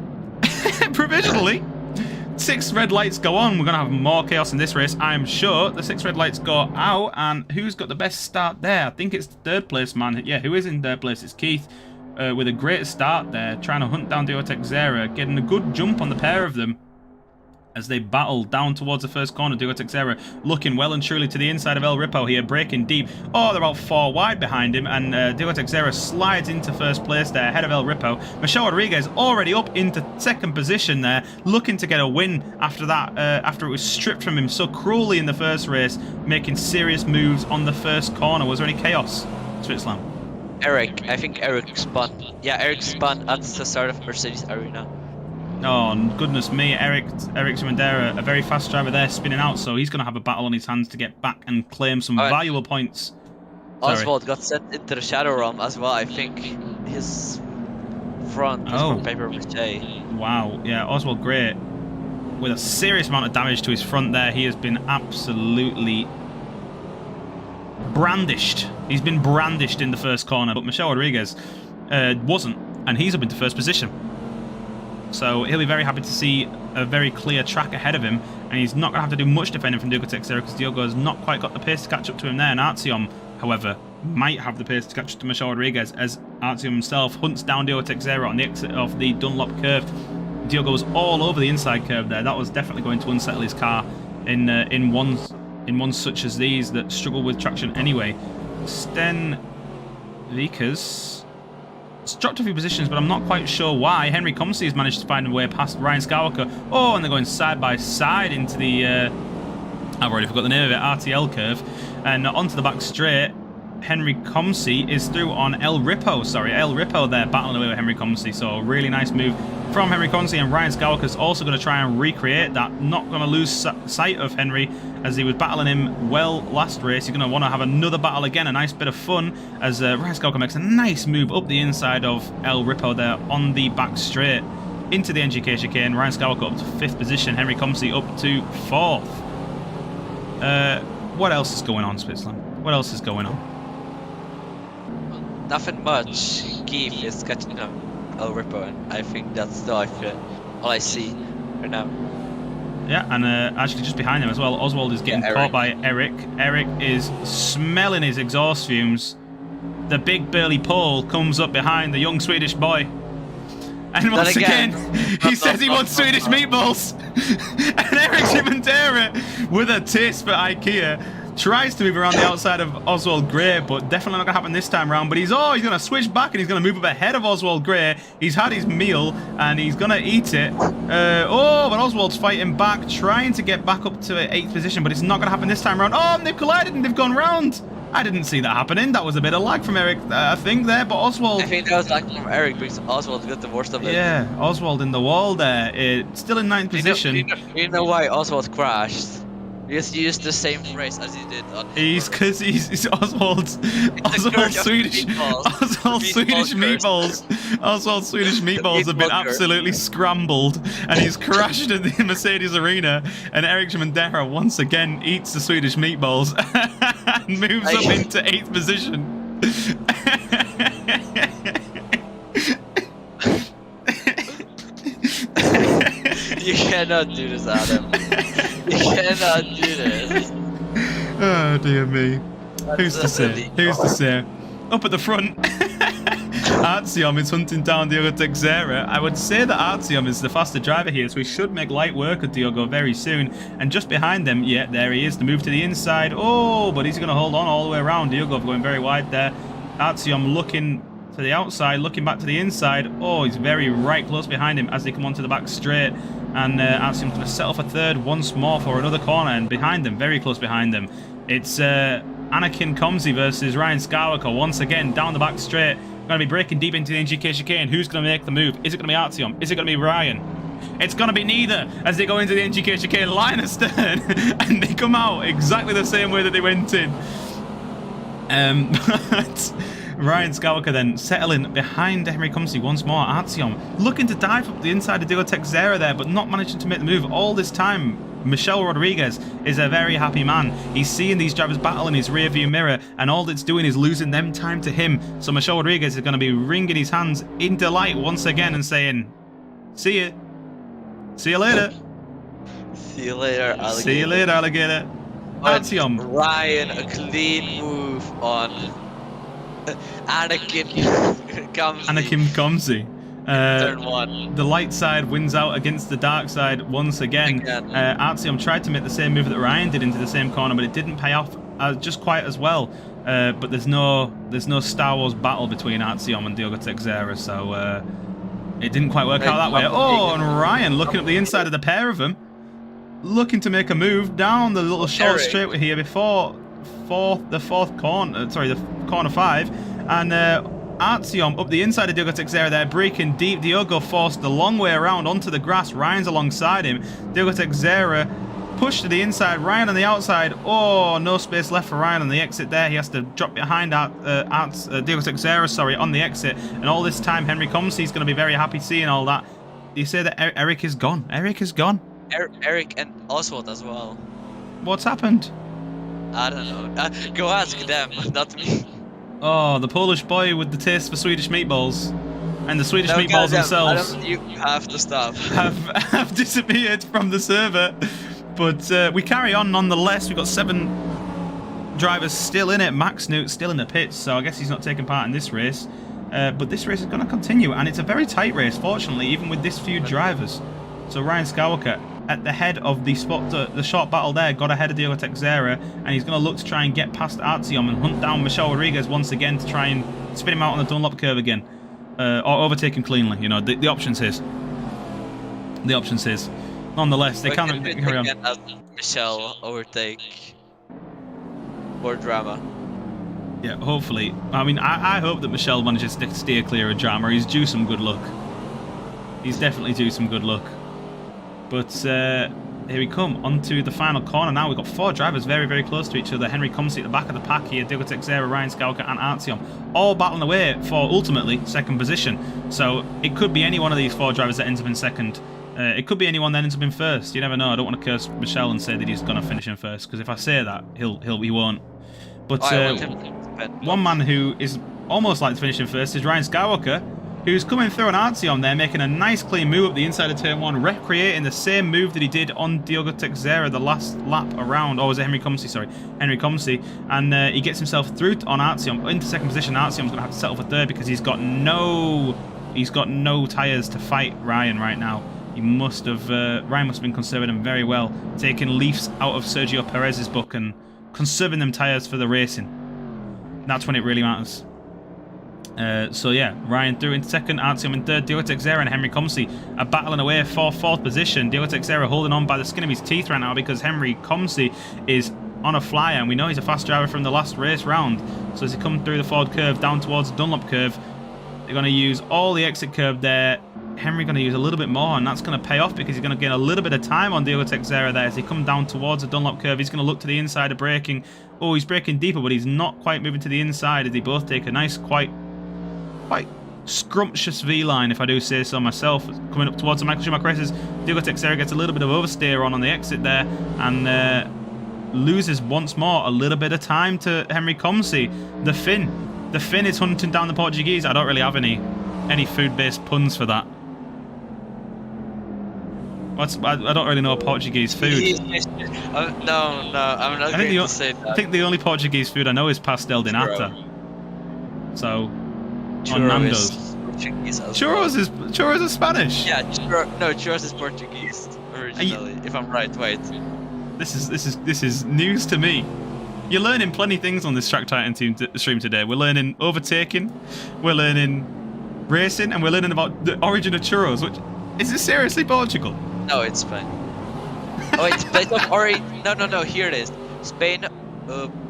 Provisionally. 6 red lights go on. We're going to have more chaos in this race, I'm sure. The 6 red lights go out, and who's got the best start there? I think it's the 3rd place man. Yeah, who is in 3rd place? It's Keith with a great start there, trying to hunt down Diogo Texera, getting a good jump on the pair of them as they battle down towards the first corner. Diogo Texera looking well and truly to the inside of El Ripo here, braking deep. Oh, they're about 4 wide behind him, and Diogo Texera slides into 1st place there, ahead of El Ripo. Michelle Rodriguez already up into 2nd position there, looking to get a win after that, after it was stripped from him so cruelly in the first race, making serious moves on the first corner. Was there any chaos, Switzerland? Eric, I think Eric spun. Yeah, Eric spun at the start of Mercedes Arena. Oh, goodness me. Eric Gimandera, a very fast driver there, spinning out, so he's going to have a battle on his hands to get back and claim some valuable points. Oswald got sent into the Shadow Realm as well. I think his front was from paper mache. Wow, yeah, Oswald Gray with a serious amount of damage to his front there. He has been absolutely brandished. He's been brandished in the first corner, but Michelle Rodriguez wasn't, and he's up into first position. So he'll be very happy to see a very clear track ahead of him, and he's not going to have to do much defending from Diogo Teixeira because Diogo has not quite got the pace to catch up to him there. And Artyom, however, might have the pace to catch up to Michelle Rodriguez as Artyom himself hunts down Diogo Teixeira on the exit of the Dunlop curve. Diogo was all over the inside curve there. That was definitely going to unsettle his car in ones such as these that struggle with traction anyway. Sten Vickers dropped a few positions, but I'm not quite sure why. Henry Comsey has managed to find a way past Ryan Skywalker. Oh, and they're going side by side into the I've already forgot the name of it, RTL curve, and onto the back straight. Henry Comsey is through on El Ripo. Sorry, El Ripo there battling away with Henry Comsey. So a really nice move from Henry Comsey, and Ryan Skywalker's also going to try and recreate that. Not going to lose sight of Henry as he was battling him well last race. He's going to want to have another battle again. A nice bit of fun as Ryan Skywalker makes a nice move up the inside of El Ripo there on the back straight into the NGK chicane. Ryan Skywalker up to 5th position. Henry Comsey up to 4th. What else is going on, Spitzland? What else is going on? Nothing much. Keith is catching up El Ripo, and I think that's all I see right now. Yeah, and actually just behind him as well, Oswald is getting caught by Eric. Eric is smelling his exhaust fumes. The big burly Pole comes up behind the young Swedish boy. And once again, he says he wants Swedish meatballs. And Eric Schimantera, with a taste for IKEA, tries to move around the outside of Oswald Gray, but definitely not going to happen this time around. But he's going to switch back, and he's going to move up ahead of Oswald Gray. He's had his meal, and he's going to eat it. But Oswald's fighting back, trying to get back up to 8th position, but it's not going to happen this time around. Oh, and they've collided, and they've gone round. I didn't see that happening. That was a bit of lag from Eric, I think, there. But Oswald... I think that was lag from Eric because Oswald got the worst of it. Yeah, Oswald in the wall there. Still in 9th position. You know why Oswald crashed? Because he used the same phrase as he did on his because he's Oswald's Swedish meatballs. Oswald's Swedish meatballs have been absolutely scrambled, and he's crashed in the Mercedes arena. And Eric Schimandera once again eats the Swedish meatballs and moves up into 8th position. You cannot do this, Adam. You cannot do this. Oh dear me. Who's to say? Who's to say? Up at the front, Artyom is hunting down Diogo Teixeira. I would say that Artyom is the faster driver here, so he should make light work of Diogo very soon. And just behind them, yeah, there he is, the move to the inside. Oh, but he's going to hold on all the way around. Diogo going very wide there. Artyom looking to the outside, looking back to the inside. Oh, he's very right close behind him as they come onto the back straight. And Artyom's going to settle for 3rd once more for another corner. And behind them, very close behind them, it's Anakin Comsey versus Ryan Skywalker once again down the back straight. Going to be breaking deep into the NGK chicane. Who's going to make the move? Is it going to be Artyom? Is it going to be Ryan? It's going to be neither as they go into the NGK chicane line astern and they come out exactly the same way that they went in. But Ryan Skywalker then settling behind Henry Comsey once more. Artyom looking to dive up the inside of Diogo Teixeira there, but not managing to make the move all this time. Michel Rodriguez is a very happy man. He's seeing these drivers battle in his rearview mirror, and all it's doing is losing them time to him. So Michel Rodriguez is going to be wringing his hands in delight once again and saying, "See you. See you later. See you later, alligator." See you later, alligator. Artyom. Ryan, a clean move on Anakin Comsey. Anakin Comsey. Turn 1. The light side wins out against the dark side once again. Artyom tried to make the same move that Ryan did into the same corner, but it didn't pay off just quite as well. But there's no Star Wars battle between Artyom and Diogo Teixeira, so it didn't quite work out that way. Oh, and Ryan looking up the inside of the pair of them, looking to make a move down the little short straightaway here before the corner 5, and Artyom up the inside of Diogo Teixeira there, breaking deep. Diogo forced the long way around onto the grass. Ryan's alongside him. Diogo Teixeira pushed to the inside. Ryan on the outside. Oh, no space left for Ryan on the exit there. He has to drop behind Diogo Teixeira, on the exit. And all this time, Henry Comsey's going to be very happy seeing all that. You say that Eric is gone. Eric is gone. Eric and Oswald as well. What's happened? I don't know. Go ask them, not me. Oh, the Polish boy with the taste for Swedish meatballs. And the Swedish No, meatballs goddamn, themselves you have to stop. have disappeared from the server. But we carry on nonetheless. We've got 7 drivers still in it. Max Newt still in the pits, so I guess he's not taking part in this race. But this race is going to continue, and it's a very tight race, fortunately, even with this few drivers. So Ryan Skywalker at the head of the short battle there, got ahead of Diogo Texeira, and he's going to look to try and get past Artyom and hunt down Michel Rodriguez once again to try and spin him out on the Dunlop curve again. Or overtake him cleanly, you know, the option's his. The option's his. Nonetheless, they can't carry on. Michel overtake. More drama. Yeah, hopefully. I mean, I hope that Michel manages to steer clear of drama. He's due some good luck. He's definitely due some good luck. But here we come, onto the final corner now. We've got 4 drivers very, very close to each other. Henry Comsey at the back of the pack here. Diogo Texeira, Ryan Skauka and Artyom. All battling away for, ultimately, second position. So it could be any one of these 4 drivers that ends up in second. It could be anyone that ends up in first. You never know. I don't want to curse Michel and say that he's going to finish in first, because if I say that, he won't. But one man who is almost like to finish in first is Ryan Skywalker, who's coming through on Artyom there, making a nice clean move up the inside of turn 1, recreating the same move that he did on Diogo Texeira the last lap around. Or was it Henry Comsey? Sorry, Henry Comsey. And he gets himself through on Artyom into second position. Artyom's going to have to settle for third because he's got no tyres to fight Ryan right now. He must have Ryan must have been conserving them very well, taking leafs out of Sergio Perez's book and conserving them tyres for the racing. That's when it really matters. So yeah, Ryan through into second, Artyom in third, Diogo Texeira and Henry Comsey are battling away for fourth position. Diogo Texeira holding on by the skin of his teeth right now because Henry Comsey is on a flyer, and we know he's a fast driver from the last race round. So as he comes through the Ford curve down towards the Dunlop curve, they're going to use all the exit curve there. Henry going to use a little bit more, and that's going to pay off because he's going to gain a little bit of time on Diogo Texeira there as he comes down towards the Dunlop curve. He's going to look to the inside of braking. Oh, he's braking deeper, but he's not quite moving to the inside as they both take a nice, quite scrumptious V-line, if I do say so myself. Coming up towards the Michael Schumacher races, Diogo Texeira gets a little bit of oversteer on the exit there and loses once more a little bit of time to Henry Comsey. The Finn is hunting down the Portuguese. I don't really have any food-based puns for that. I don't really know Portuguese food. No, I'm not going to say that. I think the only Portuguese food I know is pastel de nata. So, on Nando's. Churros is Spanish. Yeah, churros is Portuguese originally. If I'm right, wait. This is news to me. You're learning plenty of things on this Track Titan stream today. We're learning overtaking, we're learning racing, and we're learning about the origin of churros. Which is this seriously Portugal? No, it's Spain. Oh, it's place of origin. No. Here it is. Spain,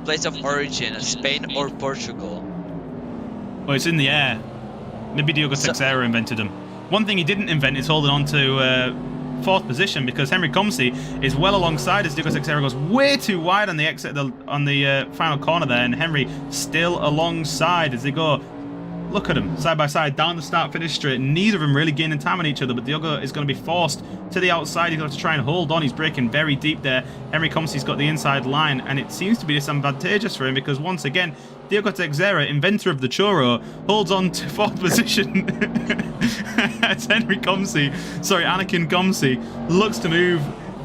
place of origin. Spain or Portugal. Well, it's in the air. Maybe Diogo Texeira invented them. One thing he didn't invent is holding on to fourth position because Henry Comsey is well alongside as Diogo Texeira goes way too wide on the exit on the final corner there, and Henry still alongside as they go. Look at them, side by side, down the start-finish straight. Neither of them really gaining time on each other, but Diogo is going to be forced to the outside. He's got to try and hold on. He's braking very deep there. Henry Comsey's got the inside line, and it seems to be disadvantageous for him because, once again, Diogo Texeira, inventor of the churro, holds on to fourth position as Anakin Comsey looks to move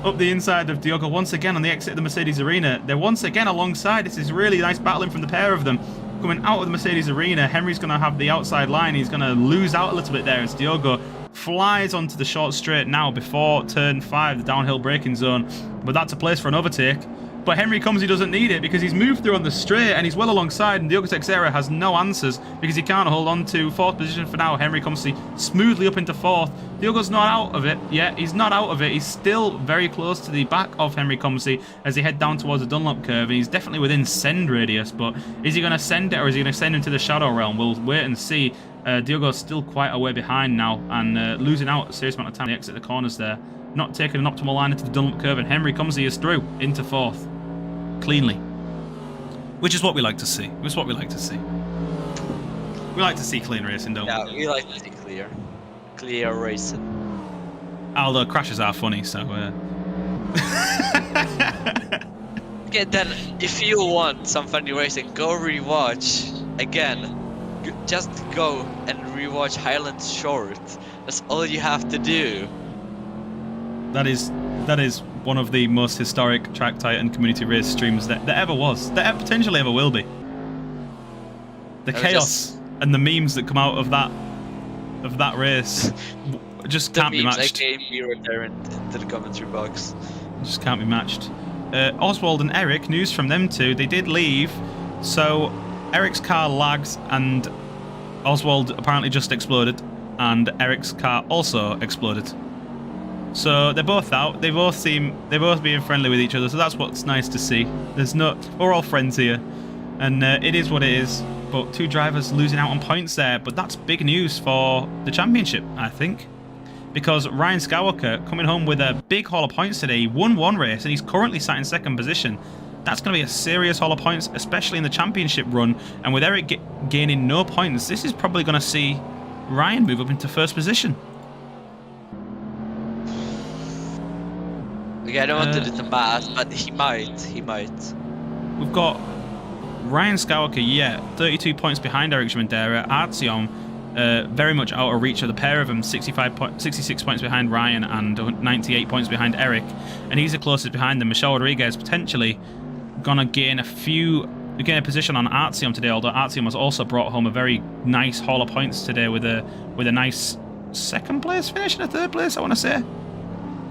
up the inside of Diogo once again on the exit of the Mercedes Arena. They're once again alongside. This is really nice battling from the pair of them. Coming out of the Mercedes Arena, Henry's going to have the outside line. He's going to lose out a little bit there as Diogo flies onto the short straight now before turn 5, the downhill braking zone. But that's a place for an overtake. But Henry Comsey doesn't need it because he's moved through on the straight and he's well alongside, and Diogo Texeira has no answers because he can't hold on to fourth position for now. Henry Comsey smoothly up into fourth. Diogo's not out of it yet. He's not out of it. He's still very close to the back of Henry Comsey as they head down towards the Dunlop curve, and he's definitely within send radius, but is he going to send it or is he going to send him to the Shadow Realm? We'll wait and see. Diogo's still quite a way behind now and losing out a serious amount of time to exit the corners there. Not taking an optimal line into the Dunlop curve, and Henry Comsey is through into fourth. Cleanly. Which is what we like to see. It's what we like to see. We like to see clean racing, don't we? Yeah, we like to see clear racing. Although crashes are funny, so Okay, then if you want some funny racing, go rewatch again. Just go and rewatch Highland Short. That's all you have to do. That is one of the most historic Track Titan community race streams that ever was, that potentially ever will be. The chaos and the memes that come out of that race just can't be matched. I gave you there into the commentary box. Just can't be matched. Oswald and Eric, news from them two. They did leave, so Eric's car lagged and Oswald apparently just exploded, and Eric's car also exploded. So they're both out. They're both being friendly with each other. So that's what's nice to see. We're all friends here, and it is what it is. But two drivers losing out on points there. But that's big news for the championship, I think, because Ryan Skywalker coming home with a big haul of points today. He won one race and he's currently sat in second position. That's going to be a serious haul of points, especially in the championship run. And with Eric gaining no points, this is probably going to see Ryan move up into first position. Okay, I don't want to do the math, but he might. We've got Ryan Skywalker, 32 points behind Eric Schmendera. Artyom, very much out of reach of the pair of them. 66 points behind Ryan and 98 points behind Eric. And he's the closest behind them. Michelle Rodriguez potentially gonna gain a position on Artyom today, although Artyom has also brought home a very nice haul of points today with a nice second place finish and a third place, I want to say.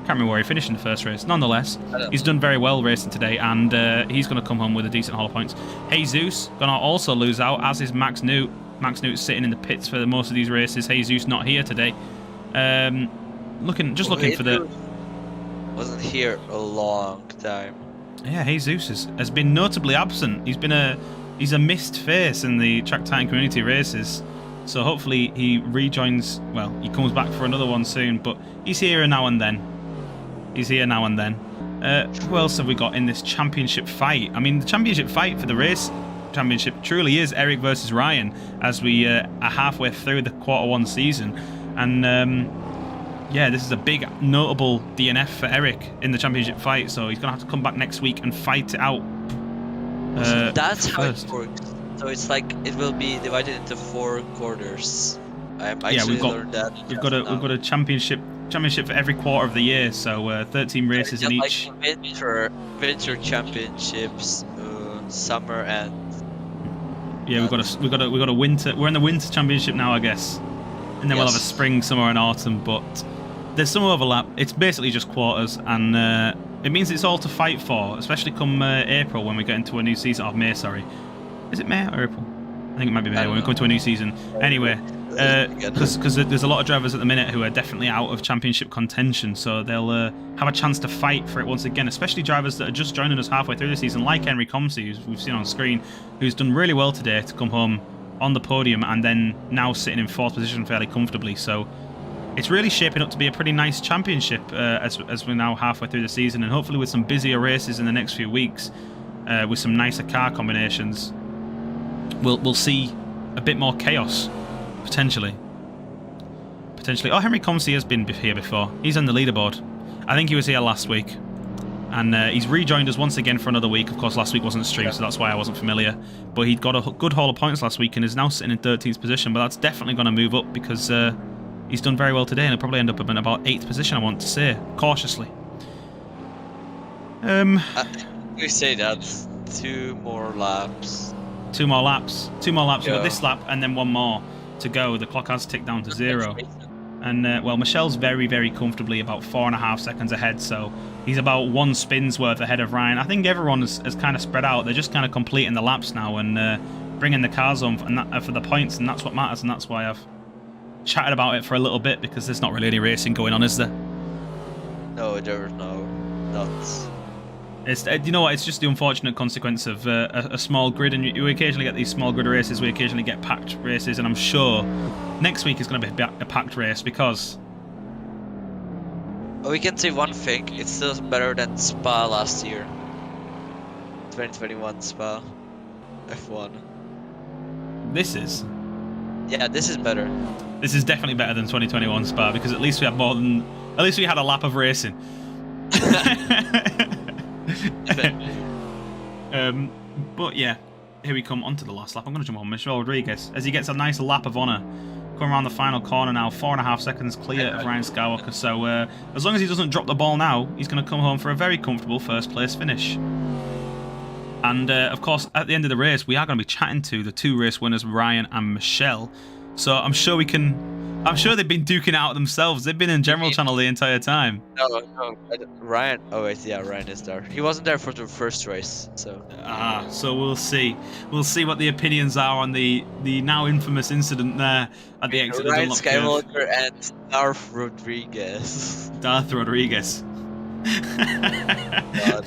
Can't remember where he finished in the first race. Nonetheless, he's done very well racing today, and he's going to come home with a decent haul of points. Jesus going to also lose out, as is Max Newt. Max Newt's sitting in the pits for most of these races. Jesus not here today. Looking for the... Wasn't here a long time. Yeah, Jesus has been notably absent. He's a missed face in the Track Titan community races. So hopefully he rejoins. Well, he comes back for another one soon. But he's here now and then. Who else have we got in this championship fight? I mean, the championship fight for the race championship truly is Eric versus Ryan, as we are halfway through the Q1 season. And this is a big notable DNF for Eric in the championship fight, so he's going to have to come back next week and fight it out. That's how it works. So it's like it will be divided into 4 quarters. We've got a championship for every quarter of the year, so 13 races in each. Like winter championships, summer and. Yeah, we've got a winter. We're in the winter championship now, I guess, and then we'll have a spring, summer, and autumn. But there's some overlap. It's basically just quarters, and it means it's all to fight for, especially come April when we get into a new season. Of May, sorry. Is it May or April? I think it might be May when we come to a new season. Anyway, because there's a lot of drivers at the minute who are definitely out of championship contention, so they'll have a chance to fight for it once again, especially drivers that are just joining us halfway through the season, like Henry Comsey, who we've seen on screen, who's done really well today to come home on the podium and then now sitting in 4th position fairly comfortably. So it's really shaping up to be a pretty nice championship as we're now halfway through the season, and hopefully with some busier races in the next few weeks, with some nicer car combinations, we'll see a bit more chaos, potentially. Oh, Henry Comsey has been here before. He's on the leaderboard. I think he was here last week. And he's rejoined us once again for another week. Of course, last week wasn't a stream, so that's why I wasn't familiar. But he'd got a good haul of points last week and is now sitting in 13th position. But that's definitely going to move up because he's done very well today, and he'll probably end up in about 8th position, I want to say, cautiously. We say that 2 more laps. 2 more laps. We've got this lap and then 1 more to go. The clock has ticked down to 0. And, Michelle's very, very comfortably about 4.5 seconds ahead, so he's about 1 spin's worth ahead of Ryan. I think everyone has kind of spread out. They're just kind of completing the laps now and bringing the cars on for the points, and that's what matters, and that's why I've chatted about it for a little bit, because there's not really any racing going on, is there? No, there's not. It's, you know what, it's just the unfortunate consequence of a small grid, and you occasionally get these small grid races, we occasionally get packed races, and I'm sure next week is going to be a packed race because... We can say one thing, it's still better than Spa last year. 2021 Spa. F1. This is? Yeah, this is better. This is definitely better than 2021 Spa, because at least we had a lap of racing. But yeah, here we come onto the last lap. I'm going to jump on Michelle Rodriguez as he gets a nice lap of honour. Coming around the final corner now, 4.5 seconds clear of Ryan Skywalker. So as long as he doesn't drop the ball now, he's going to come home for a very comfortable first place finish. And of course, at the end of the race, we are going to be chatting to the 2 race winners, Ryan and Michelle. So I'm sure we can. I'm sure they've been duking out themselves. They've been in General Channel the entire time. No, Ryan. Oh wait, yeah, Ryan is there. He wasn't there for the first race, so. So we'll see. We'll see what the opinions are on the now infamous incident there at the exit of Ryan Dunlop Curve. Skywalker and Darth Rodriguez. Darth Rodriguez. God.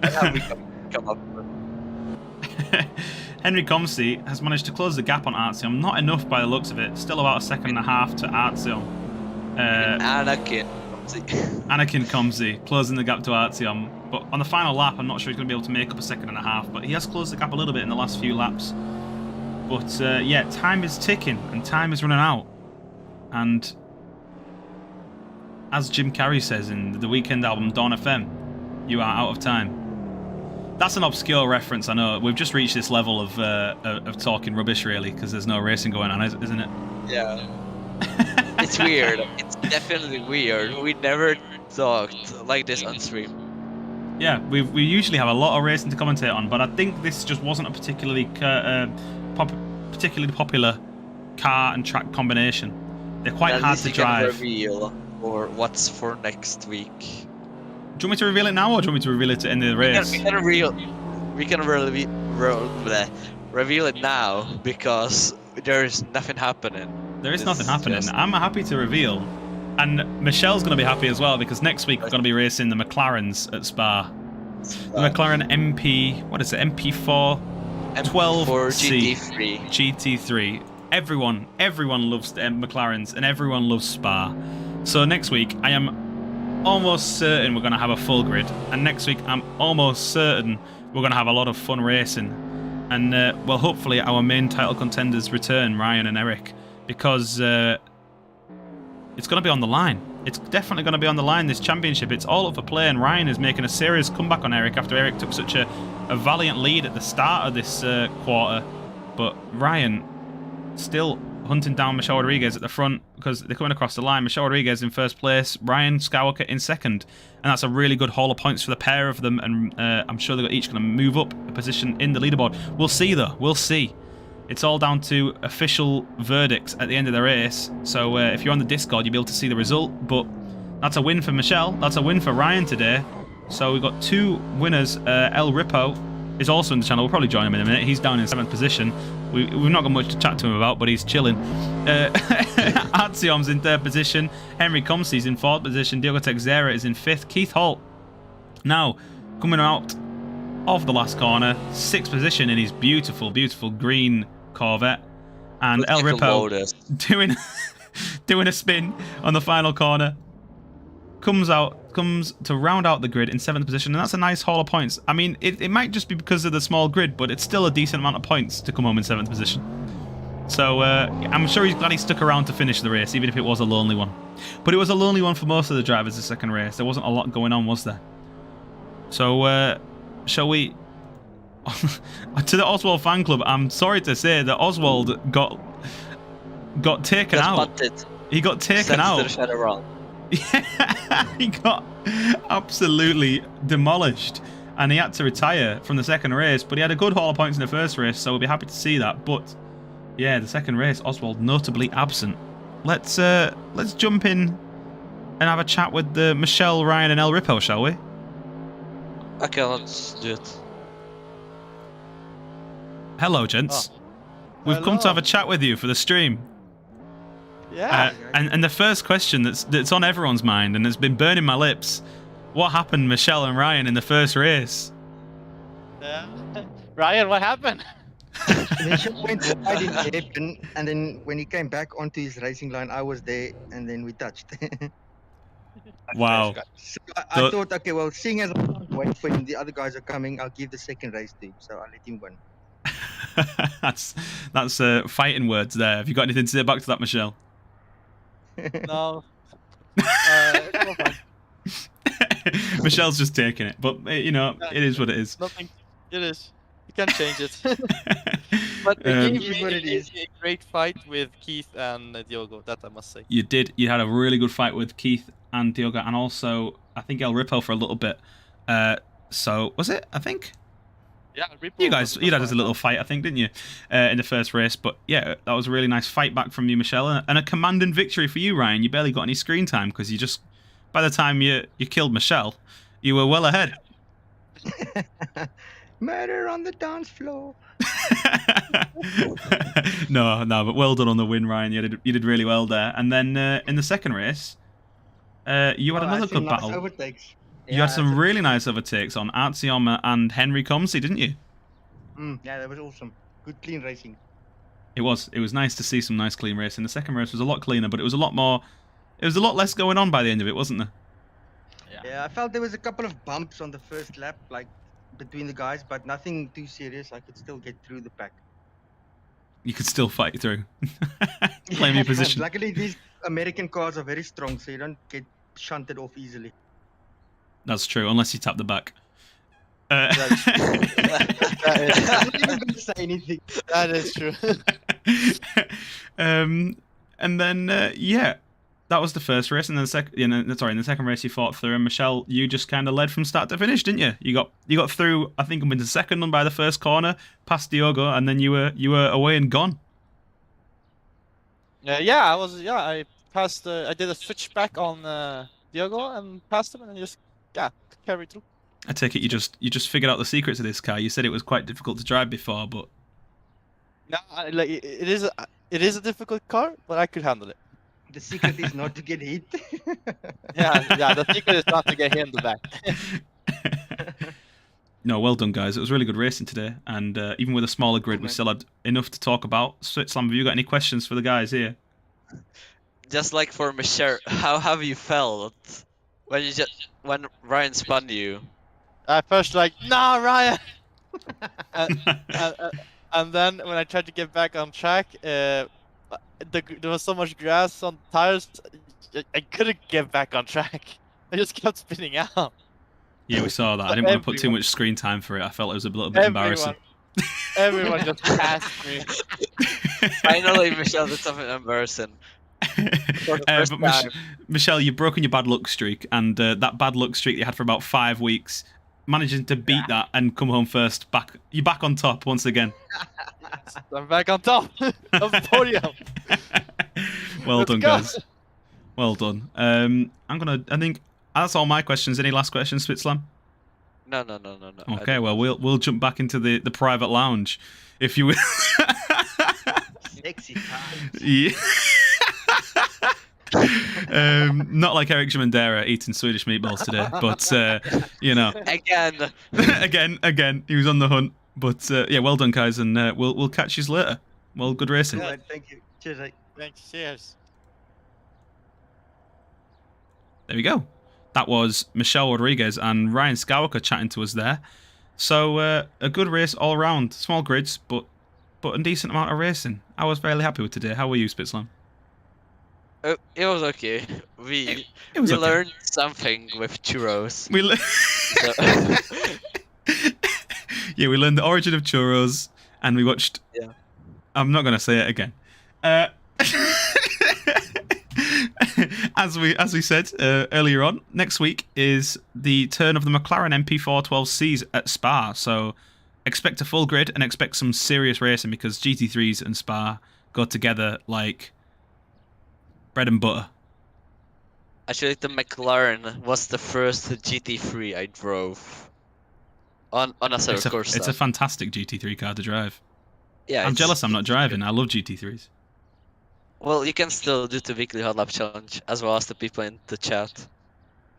How we come up with. Henry Comsey has managed to close the gap on Artyom. Not enough by the looks of it. Still about 1.5 seconds to Artyom. Anakin Comsey closing the gap to Artyom. But on the final lap, I'm not sure he's going to be able to make up 1.5 seconds. But he has closed the gap a little bit in the last few laps. But yeah, time is ticking and time is running out. And as Jim Carrey says in the Weekend album Dawn FM, you are out of time. That's an obscure reference, I know. We've just reached this level of talking rubbish, really, because there's no racing going on, isn't it? Yeah. It's weird. It's definitely weird. We never talked like this on stream. Yeah, we usually have a lot of racing to commentate on, but I think this just wasn't a particularly popular car and track combination. They're quite hard to drive. Reveal or what's for next week. Do you want me to reveal it now, or do you want me to reveal it at the end of the race? We can reveal it now because there is nothing happening. There is nothing happening. I'm happy to reveal, and Michelle's going to be happy as well because next week we're going to be racing the McLarens at Spa. The McLaren MP, what is it? MP4 12C GT3. Everyone loves the McLarens and everyone loves Spa. So next week I am almost certain we're going to have a full grid, and next week I'm almost certain we're going to have a lot of fun racing, and well, hopefully our main title contenders return, Ryan and Eric, because it's going to be on the line. It's definitely going to be on the line, this championship. It's all up for play, and Ryan is making a serious comeback on Eric after Eric took such a valiant lead at the start of this quarter, but Ryan still hunting down Michelle Rodriguez at the front because they're coming across the line. Michelle Rodriguez in first place, Ryan Skywalker in second, and that's a really good haul of points for the pair of them, and I'm sure they're each going to move up a position in the leaderboard. We'll see though, we'll see. It's all down to official verdicts at the end of the race, so if you're on the Discord you'll be able to see the result, but that's a win for Michelle, that's a win for Ryan today. So we've got 2 winners. El Ripo is also in the channel, we'll probably join him in a minute. He's down in 7th position. We've not got much to chat to him about, but he's chilling. Artyom's in 3rd position. Henry Comsey's in 4th position. Diogo Texera is in 5th. Keith Holt, now coming out of the last corner, 6th position in his beautiful, beautiful green Corvette. And El Ripo doing a spin on the final corner. Comes to round out the grid in 7th position, and that's a nice haul of points. I mean, it might just be because of the small grid, but it's still a decent amount of points to come home in 7th position. So I'm sure he's glad he stuck around to finish the race, even if it was a lonely one. But it was a lonely one for most of the drivers the second race. There wasn't a lot going on, was there? So shall we... to the Oswald fan club, I'm sorry to say that Oswald got taken out. Punted. He got taken out. Yeah, he got absolutely demolished, and he had to retire from the second race, but he had a good haul of points in the first race, so we'll be happy to see that. But yeah, the second race, Oswald notably absent. Let's jump in and have a chat with Michelle, Ryan and El Ripo, shall we? Okay, let's do it. Hello, gents. We've come to have a chat with you for the stream. Yeah. And the first question that's on everyone's mind and has been burning my lips: what happened, Michelle and Ryan, in the first race? Ryan, what happened? Michelle went wide in the hairpin, and then when he came back onto his racing line, I was there, and then we touched. Wow. So I thought, okay, well, seeing as I can't wait for him, the other guys are coming, I'll give the second race to him, so I'll let him win. that's fighting words there. Have you got anything to say back to that, Michelle? No. Michelle's just taking it, but you know, it is what it is. Nothing. It is. You can't change it. But Um, it gave me a great fight with Keith and Diogo. That I must say. You did. You had a really good fight with Keith and Diogo, and also I think El Ripo for a little bit. So was it? I think Yeah, Ripple you was guys, a good you had fight. a little fight, I think, didn't you, in the first race? But yeah, that was a really nice fight back from you, Michelle, and a commanding victory for you, Ryan. You barely got any screen time because you just, by the time you killed Michelle, you were well ahead. Murder on the dance floor. No, but well done on the win, Ryan. You did really well there. And then in the second race, you had Oh, I another see good nice battle. overtakes. You had some really nice overtakes on Artyom and Henry Comsey, didn't you? Yeah, that was awesome. Good clean racing. It was nice to see some nice clean racing. The second race was a lot cleaner, but it was a lot less going on by the end of it, wasn't there? Yeah, I felt there was a couple of bumps on the first lap, like between the guys, but nothing too serious. I could still get through the pack. You could still fight through. Claim your position. Luckily, these American cars are very strong, so you don't get shunted off easily. That's true, unless you tap the back. I'm not even going to say anything. That is true. And then yeah, that was the first race, and then in the second race you fought through, and Michelle, you just kind of led from start to finish, didn't you? You got through. I think into second one by the first corner, past Diogo, and then you were away and gone. Yeah, I passed. I did a switchback on Diogo and passed him, and just carried through. I take it you just figured out the secrets of this car. You said it was quite difficult to drive before, but No, it is a difficult car, but I could handle it. The secret is not to get hit. Yeah. The secret is not to get hit in the back. No, well done, guys. It was really good racing today, and even with a smaller grid, we still had enough to talk about. Switzerland, have you got any questions for the guys here? Just like for Michelle, how have you felt when Ryan spun you? I first like, no, Ryan. And then when I tried to get back on track, there was so much grass on tires, I couldn't get back on track. I just kept spinning out. Yeah, we saw that. I didn't want to put too much screen time for it. I felt it was a little bit embarrassing. Everyone just passed me. Finally, Michelle did something embarrassing. For the first time. Michelle, you've broken your bad luck streak, and that bad luck streak you had for about 5 weeks, managing to beat that and come home first. You're back on top once again. I'm back on top of the podium. Well Let's done, go. guys. Well done. I think that's all my questions. Any last questions, Switzerland? No. Okay, well we'll jump back into the private lounge, if you will. Sexy times. Yeah. Not like Eric Shimandera eating Swedish meatballs today, but you know, again, he was on the hunt. But yeah, well done, guys, and we'll catch you later. Well, good racing. All right, thank you. Cheers, mate. Thanks, cheers. There we go. That was Michelle Rodriguez and Ryan Skywalker chatting to us there. So a good race all around. Small grids, but a decent amount of racing. I was fairly happy with today. How were you, Spitzlam? It was okay. We was okay. learned something with churros. Yeah, we learned the origin of churros, and we watched. Yeah. I'm not going to say it again. As we said earlier on, next week is the turn of the McLaren MP412Cs at Spa. So expect a full grid and expect some serious racing, because GT3s and Spa go together like bread and butter. Actually, the McLaren was the first GT3 I drove on a circuit course. It's a fantastic GT3 car to drive. Yeah, I'm jealous I'm not driving. I love GT3s. Well, you can still do the weekly hot lap challenge as well as the people in the chat.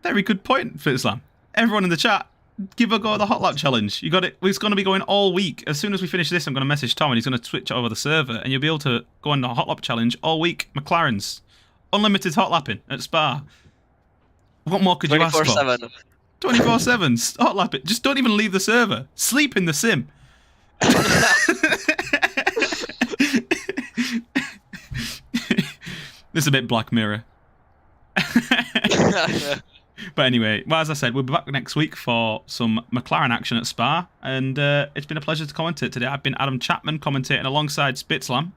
Very good point, Fitzlam. Everyone in the chat, give a go at the hot lap challenge. You got it. It's going to be going all week. As soon as we finish this, I'm going to message Tom and he's going to switch over the server, and you'll be able to go on the hot lap challenge all week. McLaren's unlimited hot lapping at Spa. What more could you ask for? 24/7. 24/7. Hot lap it. Just don't even leave the server. Sleep in the sim. This is a bit Black Mirror. But anyway, well, as I said, we'll be back next week for some McLaren action at Spa, and it's been a pleasure to commentate today. I've been Adam Chapman commentating alongside Spitzlam.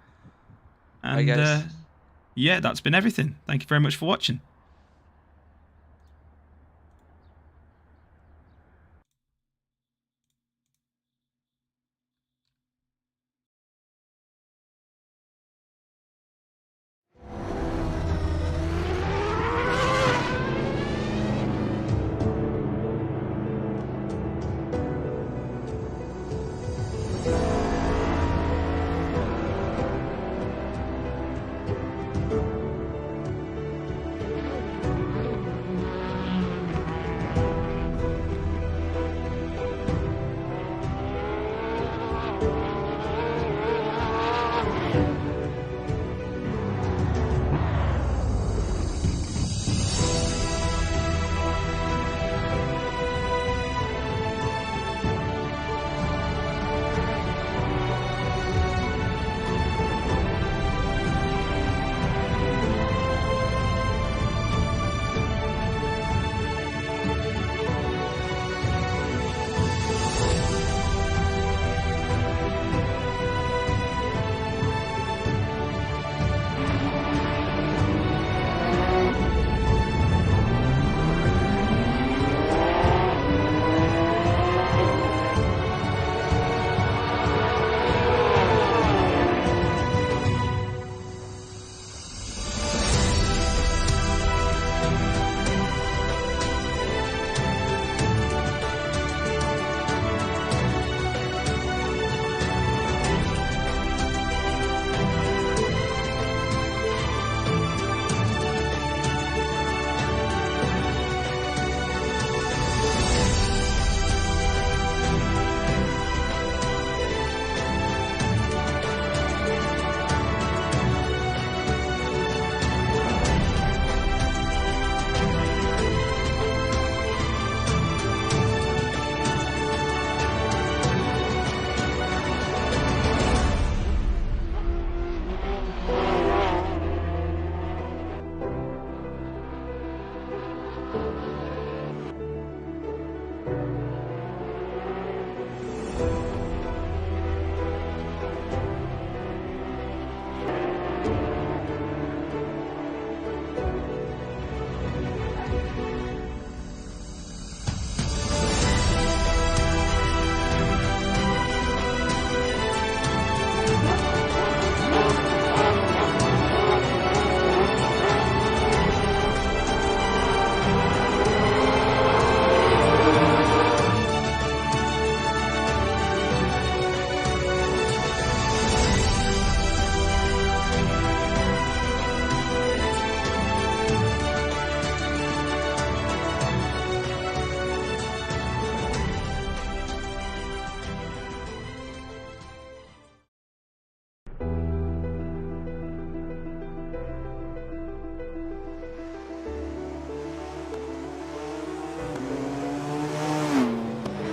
And Bye, guys. yeah, that's been everything. Thank you very much for watching.